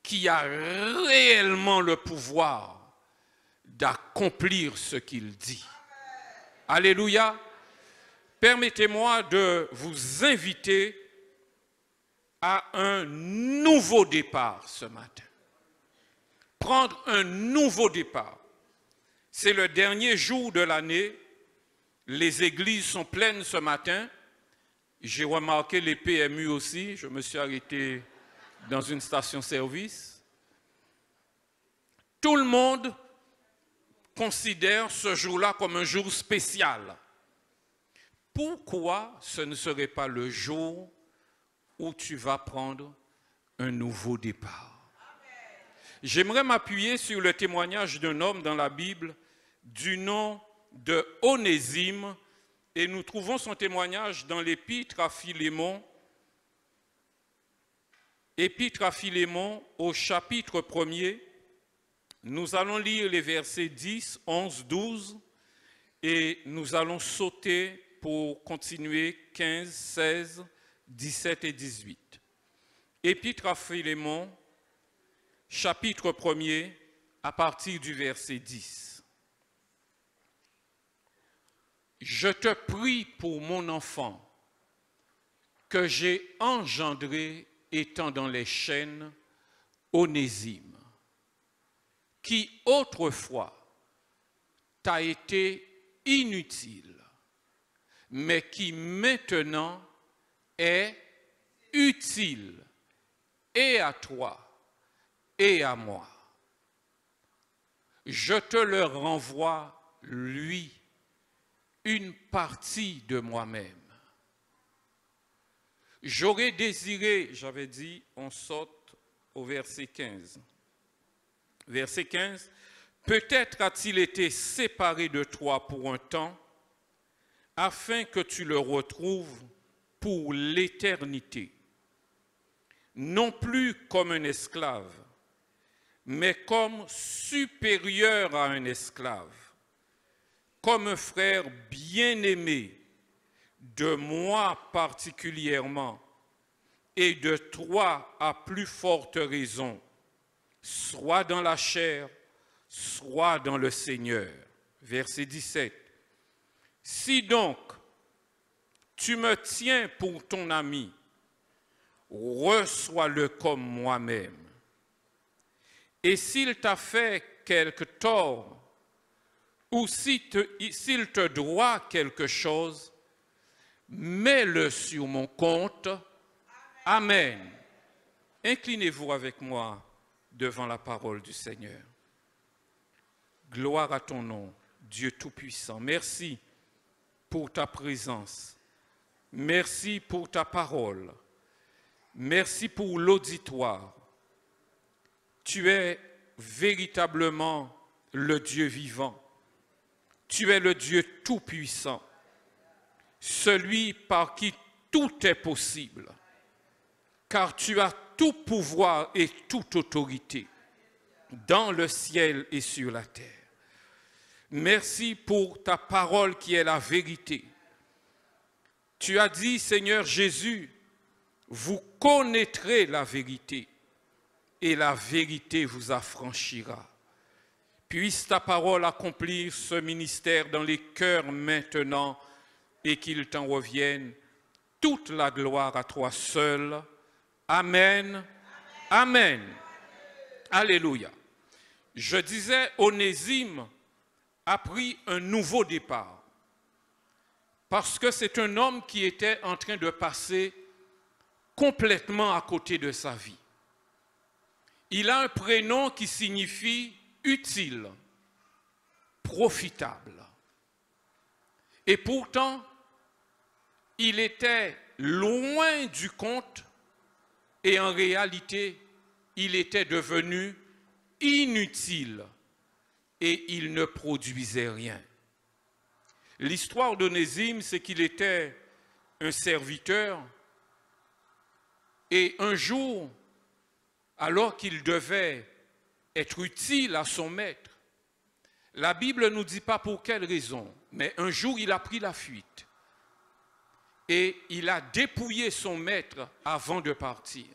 qui a réellement le pouvoir d'accomplir ce qu'il dit. Alléluia. Permettez-moi de vous inviter à un nouveau départ ce matin. Prendre un nouveau départ. C'est le dernier jour de l'année. Les églises sont pleines ce matin. J'ai remarqué les PMU aussi. Je me suis arrêté dans une station-service. Tout le monde considère ce jour-là comme un jour spécial. Pourquoi ce ne serait pas le jour où tu vas prendre un nouveau départ? J'aimerais m'appuyer sur le témoignage d'un homme dans la Bible du nom de Onésime, et nous trouvons son témoignage dans l'Épître à Philémon. Épître à Philémon au chapitre 1er. Nous allons lire les versets 10, 11, 12 et nous allons sauter pour continuer 15, 16, 17 et 18. Épître à Philémon, chapitre 1er, à partir du verset 10. Je te prie pour mon enfant que j'ai engendré étant dans les chaînes, Onésime, qui autrefois t'a été inutile, mais qui maintenant est utile et à toi et à moi. Je te le renvoie, lui, une partie de moi-même. J'aurais désiré, j'avais dit, on saute au verset 15. Verset 15, peut-être a-t-il été séparé de toi pour un temps, afin que tu le retrouves pour l'éternité, non plus comme un esclave, mais comme supérieur à un esclave, comme un frère bien-aimé, de moi particulièrement, et de toi à plus forte raison, soit dans la chair, soit dans le Seigneur. Verset 17. Si donc tu me tiens pour ton ami, reçois-le comme moi-même. Et s'il t'a fait quelque tort, ou s'il te doit quelque chose, mets-le sur mon compte. Amen. Inclinez-vous avec moi devant la parole du Seigneur. Gloire à ton nom, Dieu Tout-Puissant. Merci pour ta présence. Merci pour ta parole. Merci pour l'auditoire. Tu es véritablement le Dieu vivant. Tu es le Dieu Tout-Puissant, celui par qui tout est possible, car tu as tout pouvoir et toute autorité dans le ciel et sur la terre. Merci pour ta parole qui est la vérité. Tu as dit, Seigneur Jésus, vous connaîtrez la vérité et la vérité vous affranchira. Puisse ta parole accomplir ce ministère dans les cœurs maintenant et qu'il t'en revienne toute la gloire à toi seul. Amen. Amen. Alléluia. Je disais, Onésime a pris un nouveau départ parce que c'est un homme qui était en train de passer complètement à côté de sa vie. Il a un prénom qui signifie utile, profitable. Et pourtant, il était loin du compte et en réalité, il était devenu inutile et il ne produisait rien. L'histoire d'Onésime, c'est qu'il était un serviteur et un jour, alors qu'il devait être utile à son maître, la Bible ne nous dit pas pour quelle raison, mais un jour il a pris la fuite et il a dépouillé son maître avant de partir.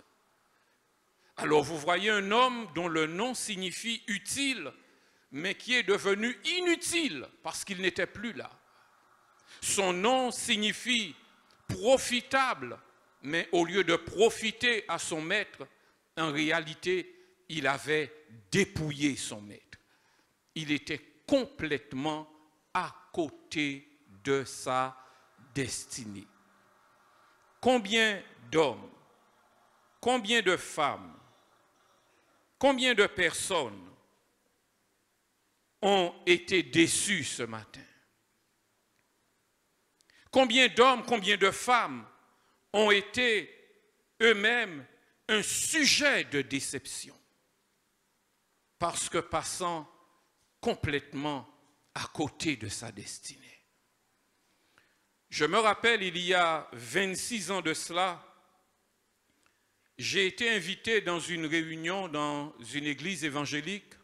Alors vous voyez un homme dont le nom signifie utile, mais qui est devenu inutile parce qu'il n'était plus là. Son nom signifie profitable, mais au lieu de profiter à son maître, en réalité, il avait dépouillé son maître. Il était complètement à côté de sa destinée. Combien d'hommes, combien de femmes, combien de personnes ont été déçus ce matin? Combien d'hommes, combien de femmes ont été eux-mêmes un sujet de déception parce que passant complètement à côté de sa destinée. Je me rappelle, il y a 26 ans de cela, j'ai été invité dans une réunion dans une église évangélique.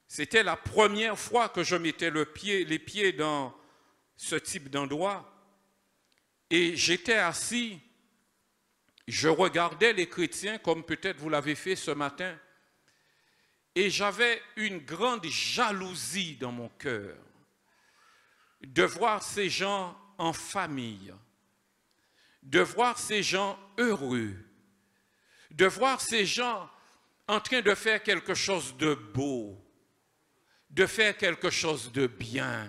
C'était la première fois que je mettais les pieds dans ce type d'endroit. Et j'étais assis, je regardais les chrétiens comme peut-être vous l'avez fait ce matin. Et j'avais une grande jalousie dans mon cœur de voir ces gens en famille, de voir ces gens heureux, de voir ces gens en train de faire quelque chose de beau, de faire quelque chose de bien.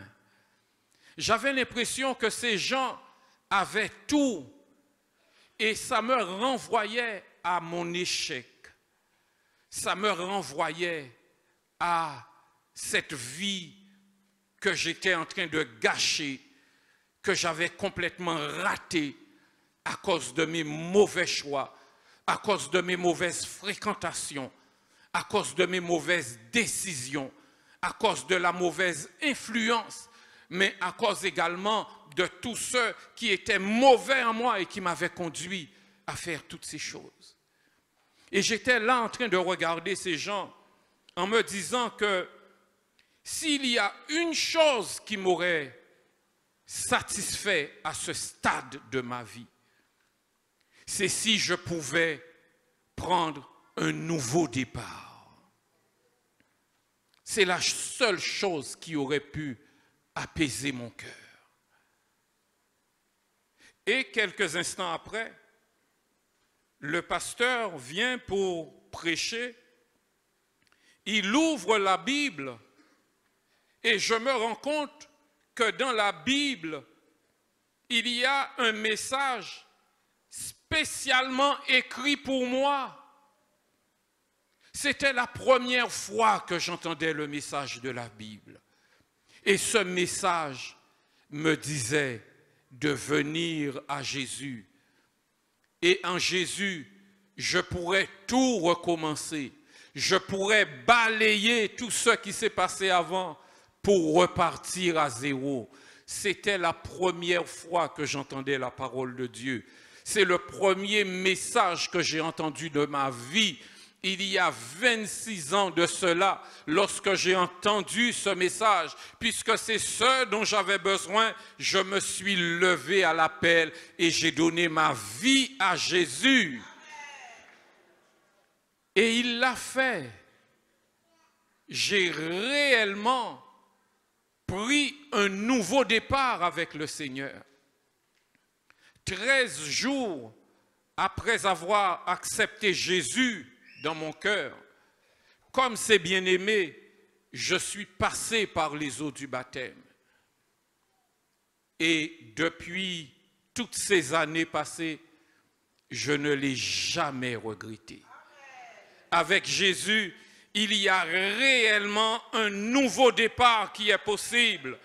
J'avais l'impression que ces gens avaient tout et ça me renvoyait à mon échec. Ça me renvoyait à cette vie que j'étais en train de gâcher, que j'avais complètement ratée à cause de mes mauvais choix, à cause de mes mauvaises fréquentations, à cause de mes mauvaises décisions, à cause de la mauvaise influence, mais à cause également de tous ceux qui étaient mauvais en moi et qui m'avaient conduit à faire toutes ces choses. Et j'étais là en train de regarder ces gens en me disant que s'il y a une chose qui m'aurait satisfait à ce stade de ma vie, c'est si je pouvais prendre un nouveau départ. C'est la seule chose qui aurait pu apaiser mon cœur. Et quelques instants après, le pasteur vient pour prêcher, il ouvre la Bible et je me rends compte que dans la Bible, il y a un message spécialement écrit pour moi. C'était la première fois que j'entendais le message de la Bible. Et ce message me disait de venir à Jésus. Et en Jésus, je pourrais tout recommencer. Je pourrais balayer tout ce qui s'est passé avant pour repartir à zéro. C'était la première fois que j'entendais la parole de Dieu. C'est le premier message que j'ai entendu de ma vie. Il y a 26 ans de cela, lorsque j'ai entendu ce message, puisque c'est ce dont j'avais besoin, je me suis levé à l'appel et j'ai donné ma vie à Jésus. Et il l'a fait. J'ai réellement pris un nouveau départ avec le Seigneur. 13 jours après avoir accepté Jésus dans mon cœur, comme c'est bien-aimé, je suis passé par les eaux du baptême. Et depuis toutes ces années passées, je ne l'ai jamais regretté. Avec Jésus, il y a réellement un nouveau départ qui est possible.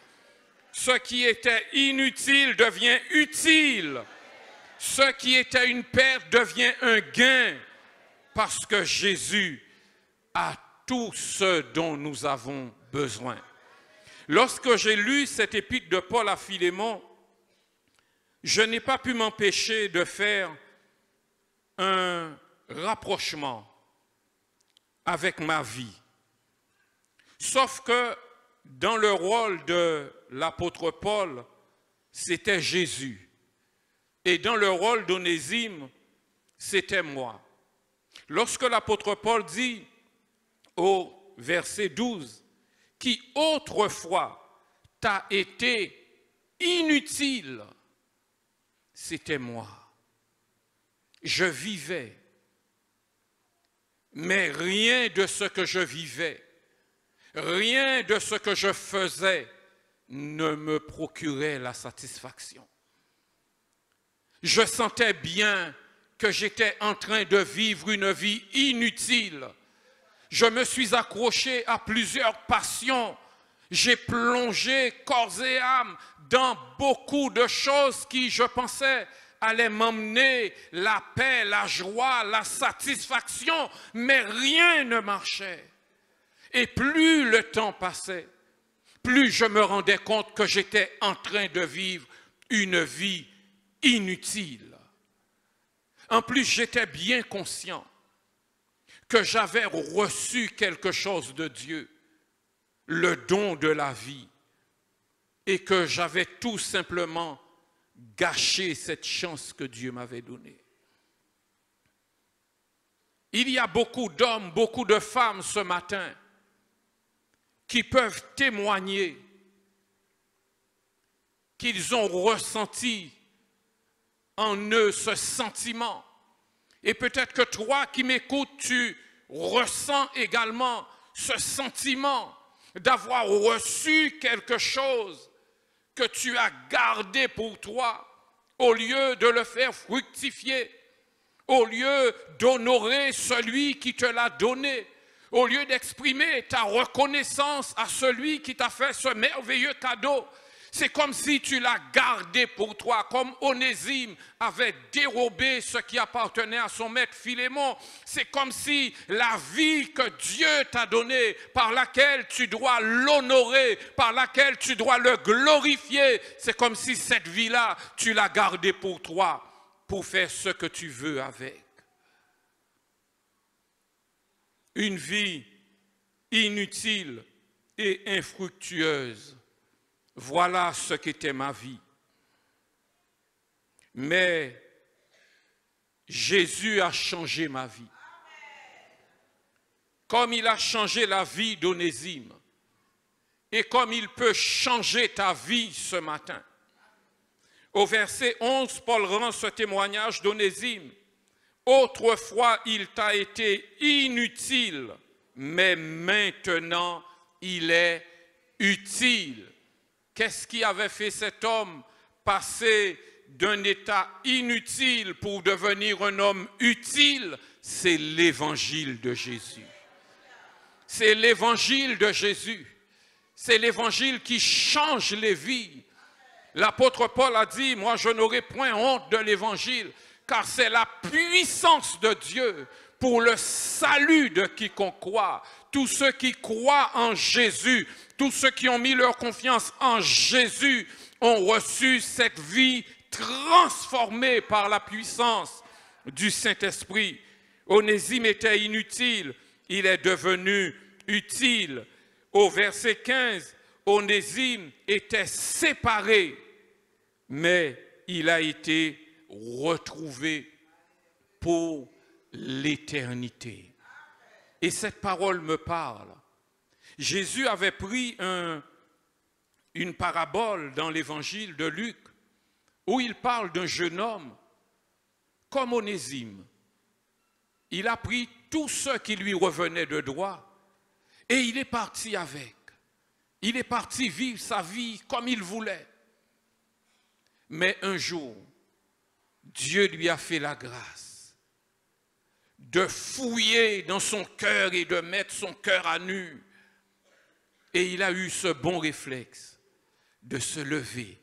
Ce qui était inutile devient utile. Ce qui était une perte devient un gain. Parce que Jésus a tout ce dont nous avons besoin. Lorsque j'ai lu cette épître de Paul à Philémon, je n'ai pas pu m'empêcher de faire un rapprochement avec ma vie. Sauf que dans le rôle de l'apôtre Paul, c'était Jésus. Et dans le rôle d'Onésime, c'était moi. Lorsque l'apôtre Paul dit au verset 12, « Qui autrefois t'a été inutile », c'était moi. Je vivais, mais rien de ce que je vivais, rien de ce que je faisais ne me procurait la satisfaction. Je sentais bien que j'étais en train de vivre une vie inutile. Je me suis accroché à plusieurs passions. J'ai plongé corps et âme dans beaucoup de choses qui, je pensais, allaient m'emmener la paix, la joie, la satisfaction, mais rien ne marchait. Et plus le temps passait, plus je me rendais compte que j'étais en train de vivre une vie inutile. En plus, j'étais bien conscient que j'avais reçu quelque chose de Dieu, le don de la vie, et que j'avais tout simplement gâché cette chance que Dieu m'avait donnée. Il y a beaucoup d'hommes, beaucoup de femmes ce matin qui peuvent témoigner qu'ils ont ressenti en eux ce sentiment. Et peut-être que toi qui m'écoutes, tu ressens également ce sentiment d'avoir reçu quelque chose que tu as gardé pour toi, au lieu de le faire fructifier, au lieu d'honorer celui qui te l'a donné, au lieu d'exprimer ta reconnaissance à celui qui t'a fait ce merveilleux cadeau. C'est comme si tu l'as gardé pour toi, comme Onésime avait dérobé ce qui appartenait à son maître Philémon. C'est comme si la vie que Dieu t'a donnée, par laquelle tu dois l'honorer, par laquelle tu dois le glorifier, c'est comme si cette vie-là, tu l'as gardée pour toi, pour faire ce que tu veux avec. Une vie inutile et infructueuse. Voilà ce qu'était ma vie. Mais Jésus a changé ma vie. Comme il a changé la vie d'Onésime. Et comme il peut changer ta vie ce matin. Au verset 11, Paul rend ce témoignage d'Onésime. Autrefois, il t'a été inutile, mais maintenant, il est utile. Qu'est-ce qui avait fait cet homme passer d'un état inutile pour devenir un homme utile, c'est l'évangile de Jésus. C'est l'évangile de Jésus. C'est l'évangile qui change les vies. L'apôtre Paul a dit, moi je n'aurai point honte de l'évangile, car c'est la puissance de Dieu pour le salut de quiconque croit. Tous ceux qui croient en Jésus, tous ceux qui ont mis leur confiance en Jésus, ont reçu cette vie transformée par la puissance du Saint-Esprit. Onésime était inutile, il est devenu utile. Au verset 15, Onésime était séparé, mais il a été retrouvé pour l'éternité. Et cette parole me parle. Jésus avait pris une parabole dans l'évangile de Luc où il parle d'un jeune homme comme Onésime. Il a pris tout ce qui lui revenait de droit et il est parti avec. Il est parti vivre sa vie comme il voulait. Mais un jour, Dieu lui a fait la grâce de fouiller dans son cœur et de mettre son cœur à nu. Et il a eu ce bon réflexe de se lever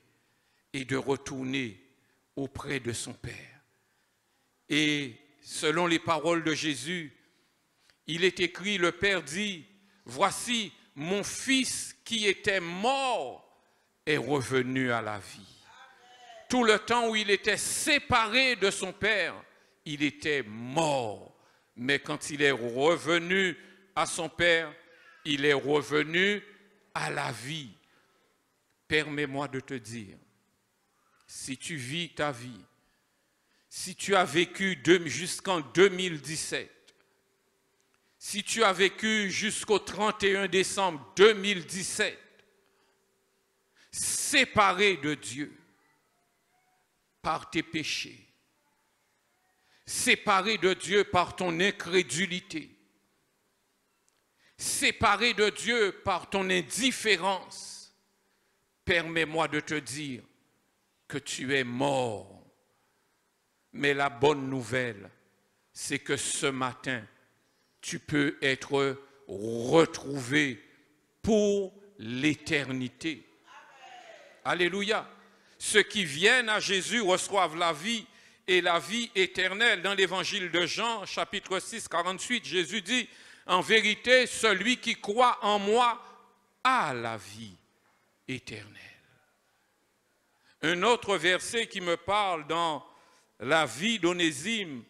et de retourner auprès de son Père. Et selon les paroles de Jésus, il est écrit, le Père dit, voici mon fils qui était mort est revenu à la vie. Tout le temps où il était séparé de son Père, il était mort. Mais quand il est revenu à son Père, il est revenu à la vie. Permets-moi de te dire, si tu vis ta vie, si tu as vécu jusqu'en 2017, si tu as vécu jusqu'au 31 décembre 2017, séparé de Dieu par tes péchés, séparé de Dieu par ton incrédulité, séparé de Dieu par ton indifférence, permets-moi de te dire que tu es mort. Mais la bonne nouvelle, c'est que ce matin, tu peux être retrouvé pour l'éternité. Alléluia. Ceux qui viennent à Jésus reçoivent la vie et la vie éternelle. Dans l'évangile de Jean, chapitre 6, 48, Jésus dit, en vérité, celui qui croit en moi a la vie éternelle. Un autre verset qui me parle dans la vie d'Onésime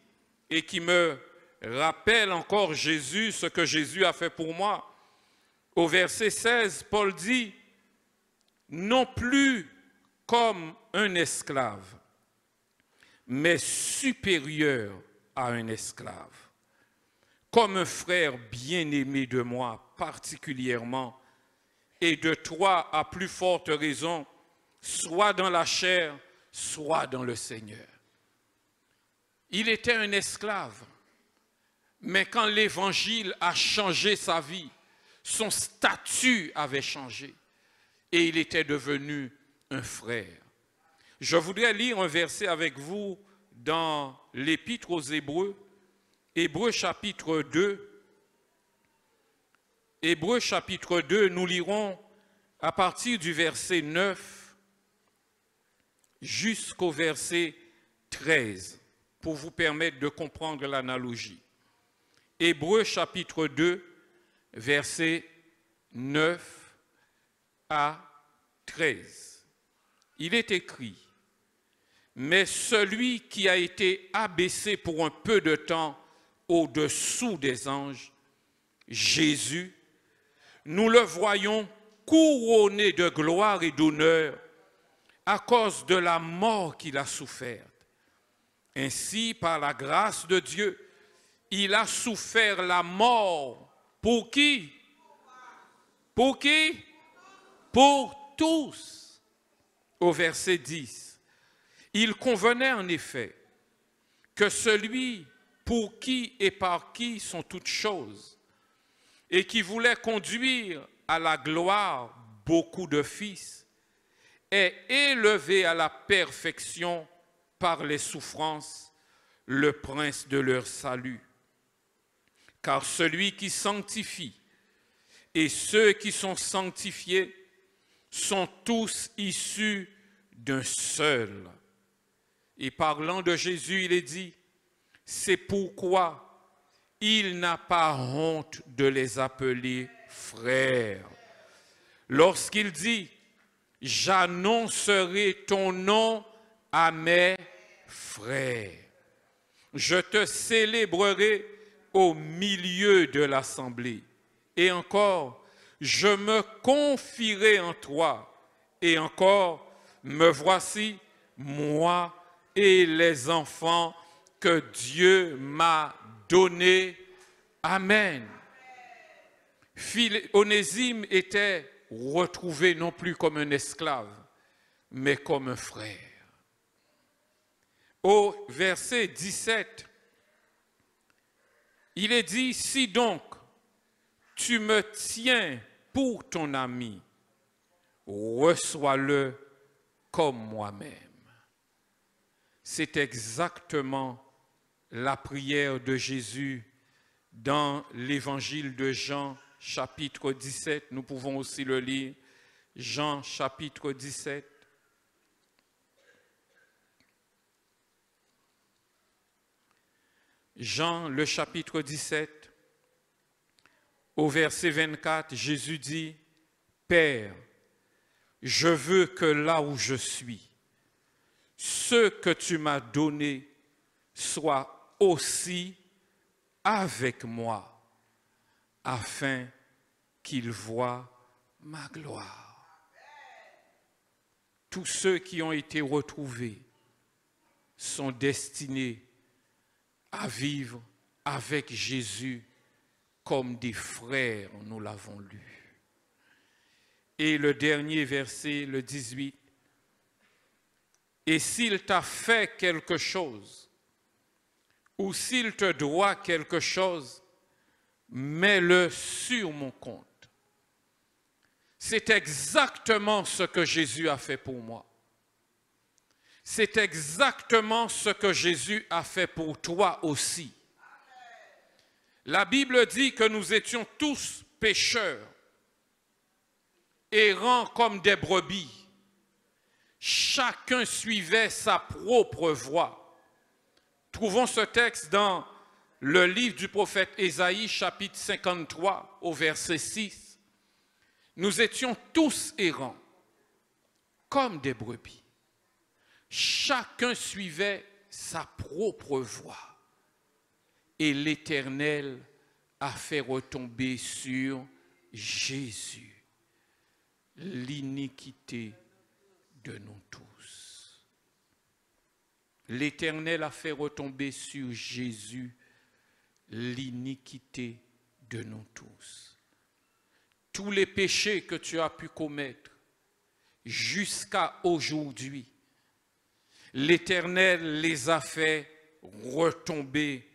et qui me rappelle encore Jésus, ce que Jésus a fait pour moi. Au verset 16, Paul dit, non plus comme un esclave, mais supérieur à un esclave, comme un frère bien-aimé de moi particulièrement, et de toi à plus forte raison, soit dans la chair, soit dans le Seigneur. Il était un esclave, mais quand l'évangile a changé sa vie, son statut avait changé et il était devenu un frère. Je voudrais lire un verset avec vous dans l'Épître aux Hébreux, Hébreux chapitre 2. Hébreux chapitre 2, nous lirons à partir du verset 9 jusqu'au verset 13 pour vous permettre de comprendre l'analogie. Hébreux chapitre 2, versets 9 à 13. Il est écrit, « Mais celui qui a été abaissé pour un peu de temps au-dessous des anges, Jésus, nous le voyons couronné de gloire et d'honneur à cause de la mort qu'il a soufferte. Ainsi, par la grâce de Dieu, il a souffert la mort. Pour qui? Pour qui? Pour tous. Au verset 10, il convenait en effet que celui pour qui et par qui sont toutes choses, et qui voulait conduire à la gloire beaucoup de fils, est élevé à la perfection par les souffrances, le prince de leur salut. Car celui qui sanctifie et ceux qui sont sanctifiés sont tous issus d'un seul. Et parlant de Jésus, il est dit, c'est pourquoi il n'a pas honte de les appeler frères. Lorsqu'il dit, j'annoncerai ton nom à mes frères. Je te célébrerai au milieu de l'assemblée. Et encore, je me confierai en toi. Et encore, me voici, moi et les enfants que Dieu m'a donnés. Amen. Onésime était retrouvé non plus comme un esclave, mais comme un frère. Au verset 17, il est dit, si donc tu me tiens pour ton ami, reçois-le comme moi-même. C'est exactement la prière de Jésus dans l'évangile de Jean, chapitre 17. Nous pouvons aussi le lire. Jean, chapitre 17. Jean, le chapitre 17, au verset 24, Jésus dit, « Père, je veux que là où je suis, ce que tu m'as donné soit aussi avec moi, afin qu'ils voient ma gloire. » Tous ceux qui ont été retrouvés sont destinés à vivre avec Jésus comme des frères, nous l'avons lu. Et le dernier verset, le 18, « Et s'il t'a fait quelque chose, ou s'il te doit quelque chose, mets-le sur mon compte. » C'est exactement ce que Jésus a fait pour moi. C'est exactement ce que Jésus a fait pour toi aussi. La Bible dit que nous étions tous pécheurs, errants comme des brebis. Chacun suivait sa propre voie. Trouvons ce texte dans le livre du prophète Ésaïe, chapitre 53, au verset 6. Nous étions tous errants, comme des brebis. Chacun suivait sa propre voie. Et l'Éternel a fait retomber sur Jésus l'iniquité de nous tous. L'Éternel a fait retomber sur Jésus l'iniquité de nous tous. Tous les péchés que tu as pu commettre jusqu'à aujourd'hui, l'Éternel les a fait retomber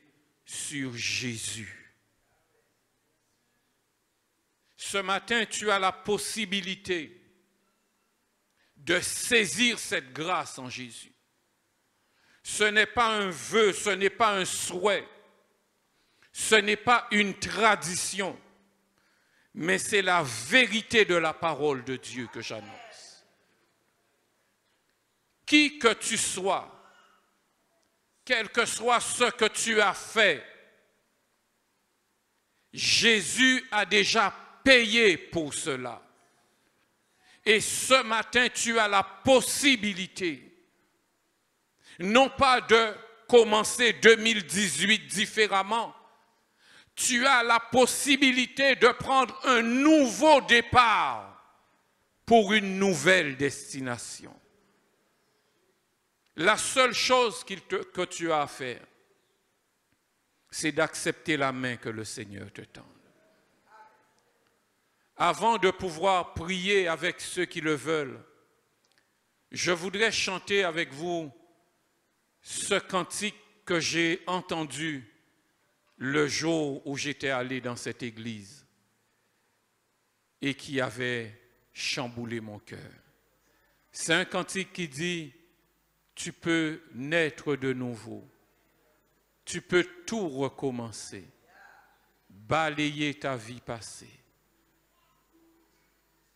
sur Jésus. Ce matin, tu as la possibilité de saisir cette grâce en Jésus. Ce n'est pas un vœu, ce n'est pas un souhait, ce n'est pas une tradition, mais c'est la vérité de la parole de Dieu que j'annonce. Qui que tu sois, quel que soit ce que tu as fait, Jésus a déjà payé pour cela. Et ce matin, tu as la possibilité, non pas de commencer 2018 différemment, tu as la possibilité de prendre un nouveau départ pour une nouvelle destination. La seule chose que tu as à faire, c'est d'accepter la main que le Seigneur te tend. Avant de pouvoir prier avec ceux qui le veulent, je voudrais chanter avec vous ce cantique que j'ai entendu le jour où j'étais allé dans cette église et qui avait chamboulé mon cœur. C'est un cantique qui dit, tu peux naître de nouveau. Tu peux tout recommencer. Balayer ta vie passée.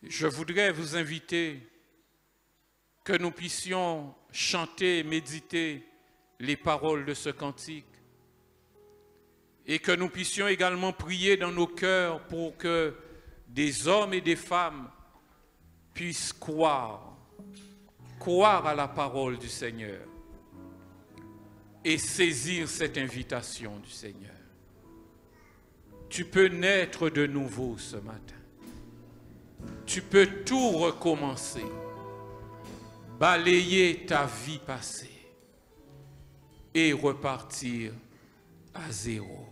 Je voudrais vous inviter que nous puissions chanter, méditer les paroles de ce cantique et que nous puissions également prier dans nos cœurs pour que des hommes et des femmes puissent croire à la parole du Seigneur et saisir cette invitation du Seigneur. Tu peux naître de nouveau ce matin. Tu peux tout recommencer, balayer ta vie passée et repartir à zéro.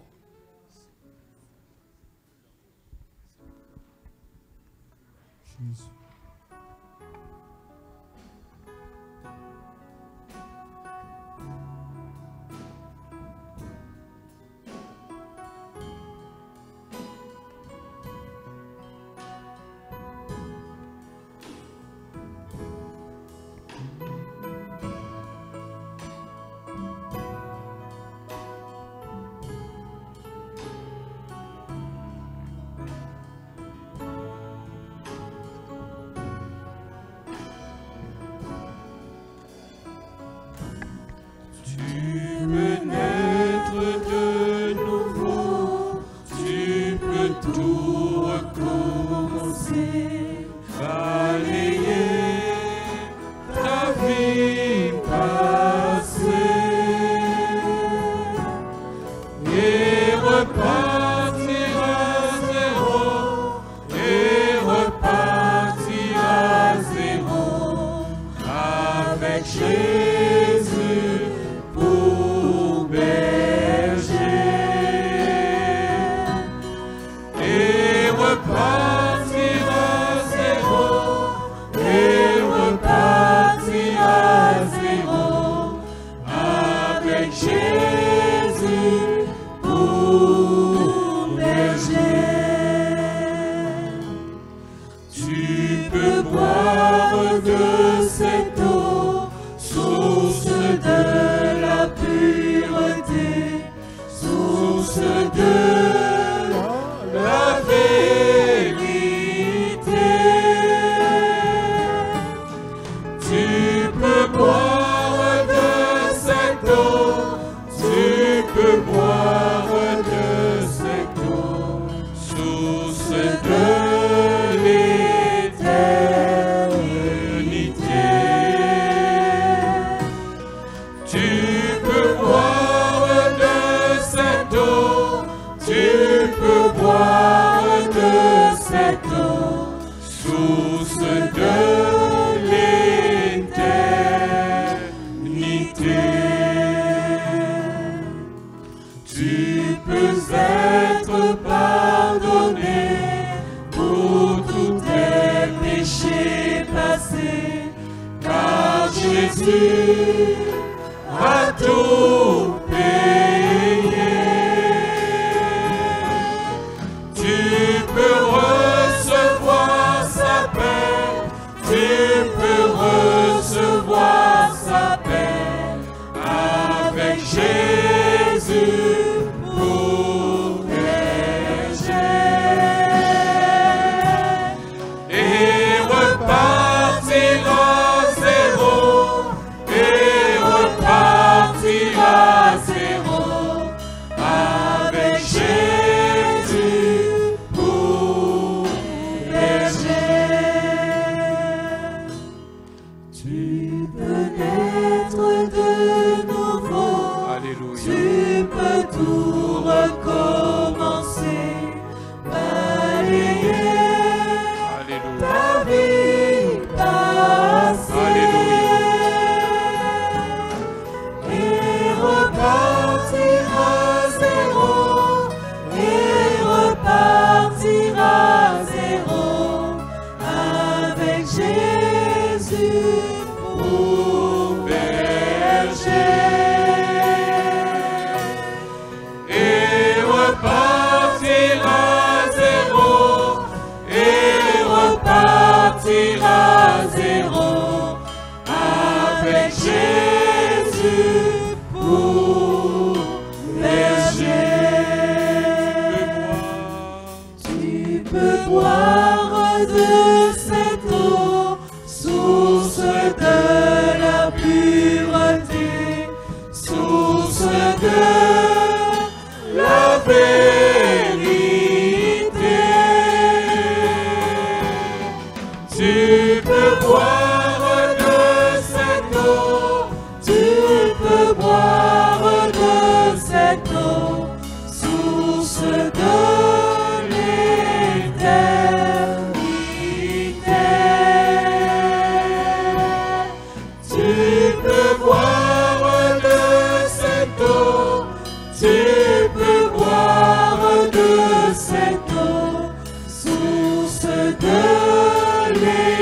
avec Jésus pour berger. Tu peux boire de cette eau, source de la pureté, source de la vérité. Tu peux boire de cette eau, tu peux boire de cette eau, source de l'éternité. Tu peux boire de cette eau, tu peux boire de cette eau, source de l'éternité.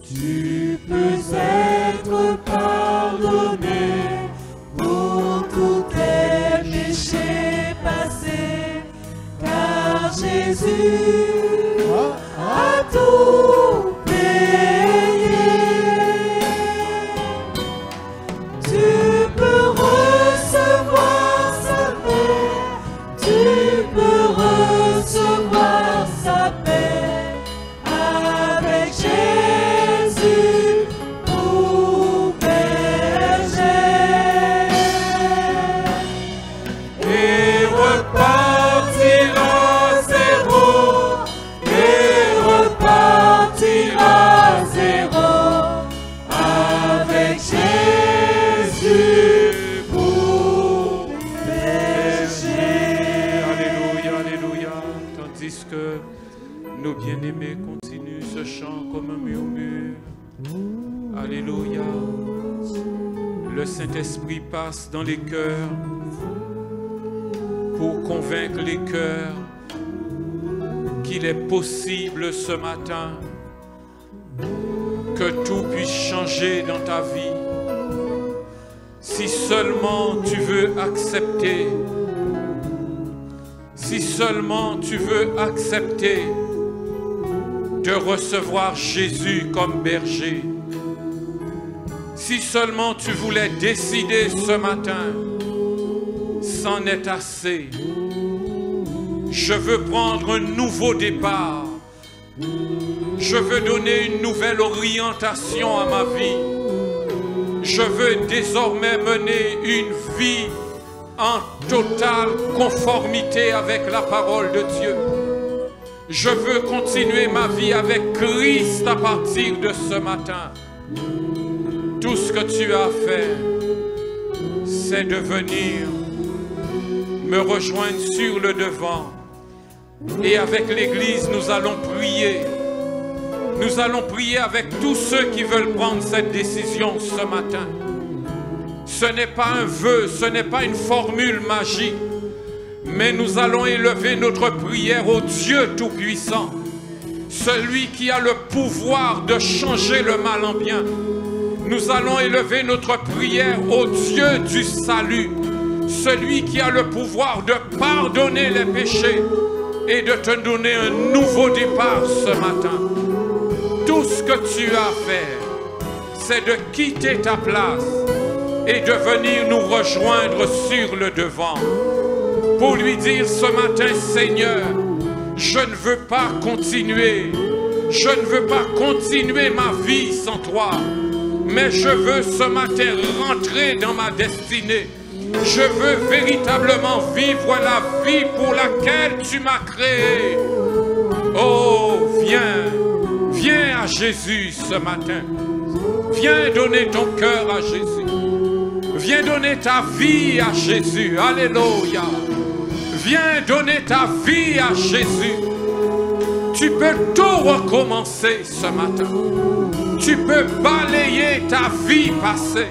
Tu peux être pardonné pour tous tes péchés passés, car Jésus a tout payé. Tu peux recevoir sa paix, tu peux recevoir sa paix avec Jésus pour berger. Et repartir à zéro, et repartir à zéro avec Jésus pour berger. Alléluia, alléluia. Tandis que nos bien-aimés continuent ce chant comme un murmure. Alléluia. Le Saint-Esprit passe dans les cœurs pour convaincre les cœurs qu'il est possible ce matin que tout puisse changer dans ta vie. Si seulement tu veux accepter, si seulement tu veux accepter de recevoir Jésus comme berger, si seulement tu voulais décider ce matin, c'en est assez. Je veux prendre un nouveau départ. Je veux donner une nouvelle orientation à ma vie. Je veux désormais mener une vie en totale conformité avec la parole de Dieu. Je veux continuer ma vie avec Christ à partir de ce matin. Tout ce que tu as à faire, c'est de venir me rejoindre sur le devant. Et avec l'Église, nous allons prier. Nous allons prier avec tous ceux qui veulent prendre cette décision ce matin. Ce n'est pas un vœu, ce n'est pas une formule magique, mais nous allons élever notre prière au Dieu Tout-Puissant, celui qui a le pouvoir de changer le mal en bien. Nous allons élever notre prière au Dieu du salut, celui qui a le pouvoir de pardonner les péchés et de te donner un nouveau départ ce matin. Tout ce que tu as à faire, c'est de quitter ta place et de venir nous rejoindre sur le devant pour lui dire ce matin: Seigneur, je ne veux pas continuer, je ne veux pas continuer ma vie sans toi, mais je veux ce matin rentrer dans ma destinée. Je veux véritablement vivre la vie pour laquelle tu m'as créé. Oh, viens, viens à Jésus ce matin. Viens donner ton cœur à Jésus. Viens donner ta vie à Jésus. Alléluia. Viens donner ta vie à Jésus. Tu peux tout recommencer ce matin. Tu peux balayer ta vie passée.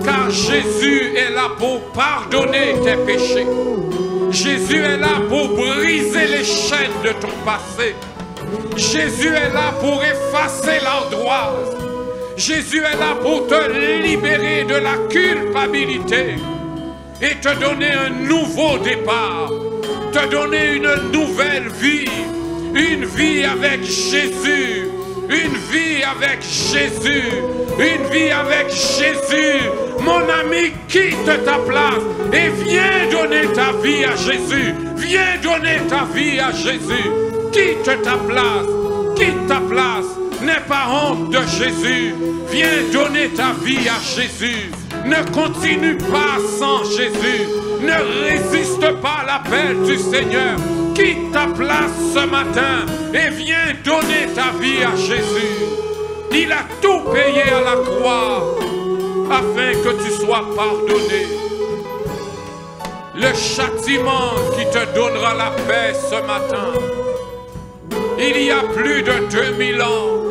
Car Jésus est là pour pardonner tes péchés. Jésus est là pour briser les chaînes de ton passé. Jésus est là pour effacer l'ardoise. Jésus est là pour te libérer de la culpabilité et te donner un nouveau départ, te donner une nouvelle vie, Une vie avec Jésus. Une vie avec Jésus. Une vie avec Jésus. Mon ami, quitte ta place et viens donner ta vie à Jésus. Viens donner ta vie à Jésus. Quitte ta place. Quitte ta place. N'aie pas honte de Jésus. Viens donner ta vie à Jésus. Ne continue pas sans Jésus. Ne résiste pas à l'appel du Seigneur. Quitte ta place ce matin et viens donner ta vie à Jésus. Il a tout payé à la croix afin que tu sois pardonné. Le châtiment qui te donnera la paix ce matin, il y a plus de 2000 ans,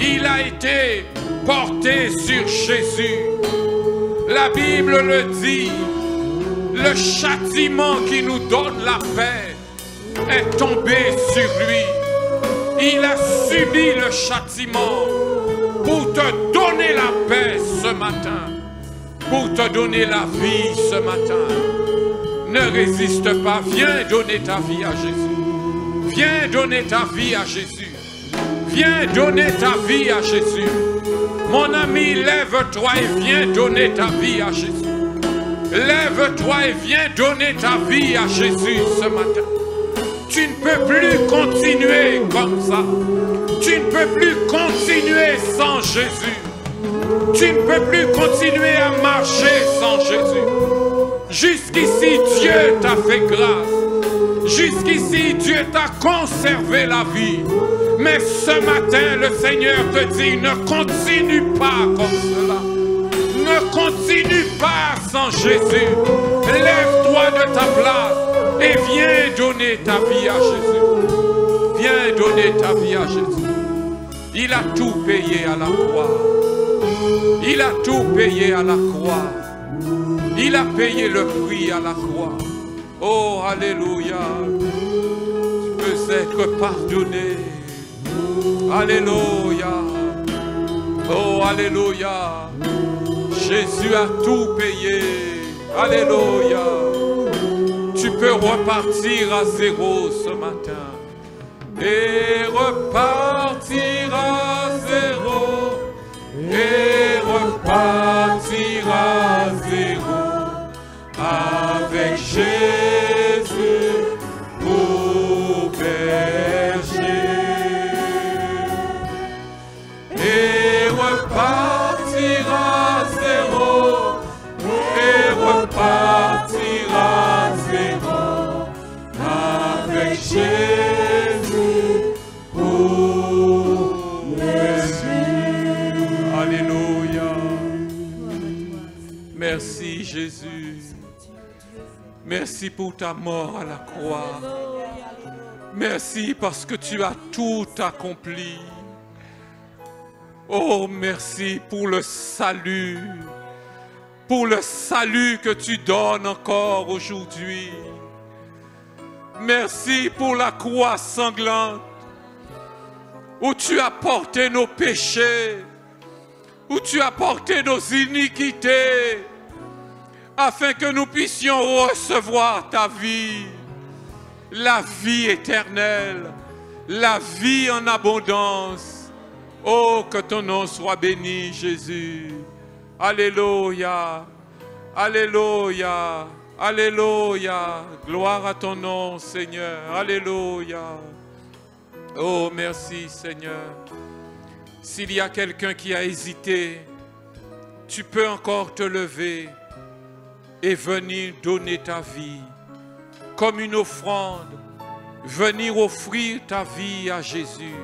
il a été porté sur Jésus. La Bible le dit, le châtiment qui nous donne la paix est tombé sur lui. Il a subi le châtiment pour te donner la paix ce matin, pour te donner la vie ce matin. Ne résiste pas, viens donner ta vie à Jésus. Viens donner ta vie à Jésus. Viens donner ta vie à Jésus. Mon ami, lève-toi et viens donner ta vie à Jésus. Lève-toi et viens donner ta vie à Jésus ce matin. Tu ne peux plus continuer comme ça. Tu ne peux plus continuer sans Jésus. Tu ne peux plus continuer à marcher sans Jésus. Jusqu'ici, Dieu t'a fait grâce. Jusqu'ici, Dieu t'a conservé la vie. Mais ce matin, le Seigneur te dit, ne continue pas comme cela. Ne continue pas sans Jésus. Lève-toi de ta place et viens donner ta vie à Jésus. Viens donner ta vie à Jésus. Il a tout payé à la croix. Il a tout payé à la croix. Il a payé le prix à la croix. Oh, alléluia. Tu peux être pardonné. Alléluia. Oh, alléluia. Jésus a tout payé. Alléluia. Tu peux repartir à zéro ce matin. Et repartir à zéro. Et repartir à zéro. Avec Jésus pour berger. Et repartir à zéro. Et repartir à zéro. Avec Jésus pour berger. Alléluia. Merci Jésus. Merci pour ta mort à la croix. Merci parce que tu as tout accompli. Oh, merci pour le salut. Pour le salut que tu donnes encore aujourd'hui. Merci pour la croix sanglante où tu as porté nos péchés, où tu as porté nos iniquités, afin que nous puissions recevoir ta vie, la vie éternelle, la vie en abondance. Oh, que ton nom soit béni, Jésus. Alléluia, alléluia, alléluia. Gloire à ton nom, Seigneur. Alléluia. Oh, merci, Seigneur. S'il y a quelqu'un qui a hésité, tu peux encore te lever et venir donner ta vie comme une offrande, venir offrir ta vie à Jésus.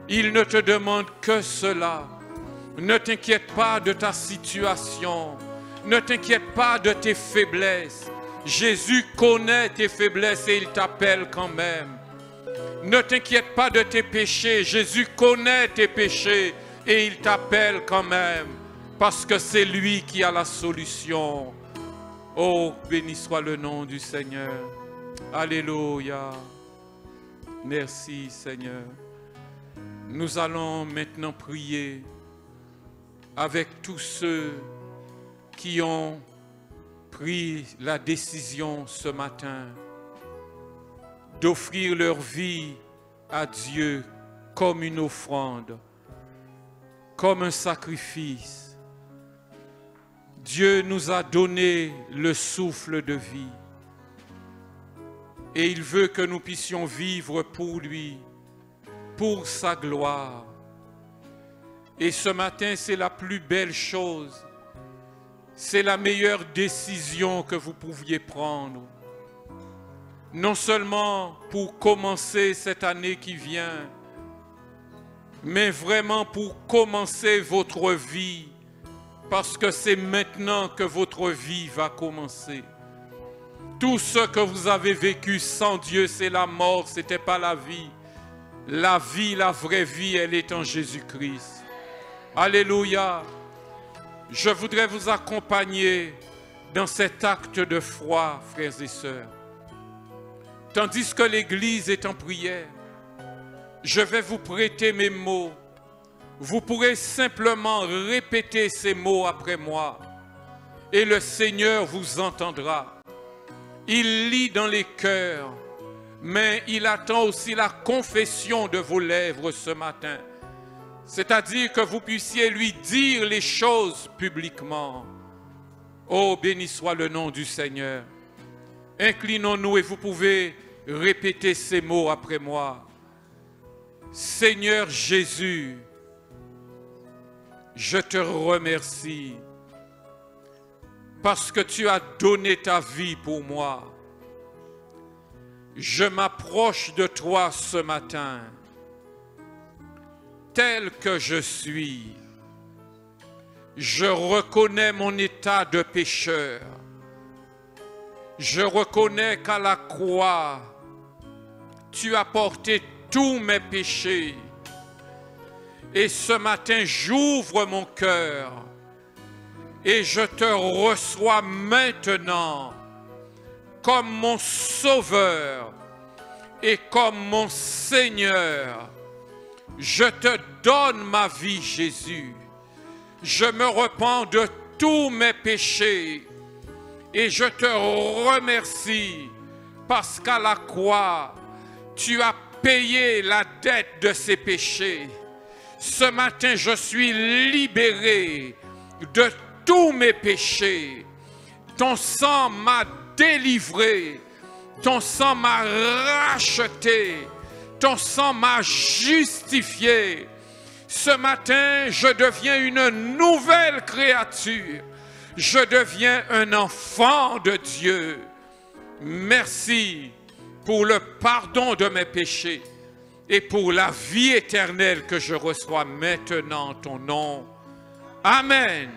Il ne te demande que cela. Ne t'inquiète pas de ta situation, ne t'inquiète pas de tes faiblesses. Jésus connaît tes faiblesses et il t'appelle quand même. Ne t'inquiète pas de tes péchés, Jésus connaît tes péchés et il t'appelle quand même, parce que c'est lui qui a la solution. Oh, béni soit le nom du Seigneur. Alléluia. Merci Seigneur. Nous allons maintenant prier avec tous ceux qui ont pris la décision ce matin d'offrir leur vie à Dieu comme une offrande, comme un sacrifice. Dieu nous a donné le souffle de vie et il veut que nous puissions vivre pour lui, pour sa gloire. Et ce matin, c'est la plus belle chose, c'est la meilleure décision que vous pouviez prendre. Non seulement pour commencer cette année qui vient, mais vraiment pour commencer votre vie, parce que c'est maintenant que votre vie va commencer. Tout ce que vous avez vécu sans Dieu, c'est la mort, ce n'était pas la vie. La vie, la vraie vie, elle est en Jésus-Christ. Alléluia. Je voudrais vous accompagner dans cet acte de foi, frères et sœurs. Tandis que l'Église est en prière, je vais vous prêter mes mots. Vous pourrez simplement répéter ces mots après moi et le Seigneur vous entendra. Il lit dans les cœurs, mais il attend aussi la confession de vos lèvres ce matin. C'est-à-dire que vous puissiez lui dire les choses publiquement. Oh, béni soit le nom du Seigneur. Inclinons-nous et vous pouvez répéter ces mots après moi. Seigneur Jésus, je te remercie parce que tu as donné ta vie pour moi. Je m'approche de toi ce matin, tel que je suis. Je reconnais mon état de pécheur. Je reconnais qu'à la croix, tu as porté tous mes péchés. Et ce matin, j'ouvre mon cœur et je te reçois maintenant comme mon Sauveur et comme mon Seigneur. Je te donne ma vie, Jésus. Je me repens de tous mes péchés et je te remercie parce qu'à la croix, tu as payé la dette de ces péchés. Ce matin, je suis libéré de tous mes péchés. Ton sang m'a délivré. Ton sang m'a racheté. Ton sang m'a justifié. Ce matin, je deviens une nouvelle créature. Je deviens un enfant de Dieu. Merci pour le pardon de mes péchés et pour la vie éternelle que je reçois maintenant en ton nom. Amen.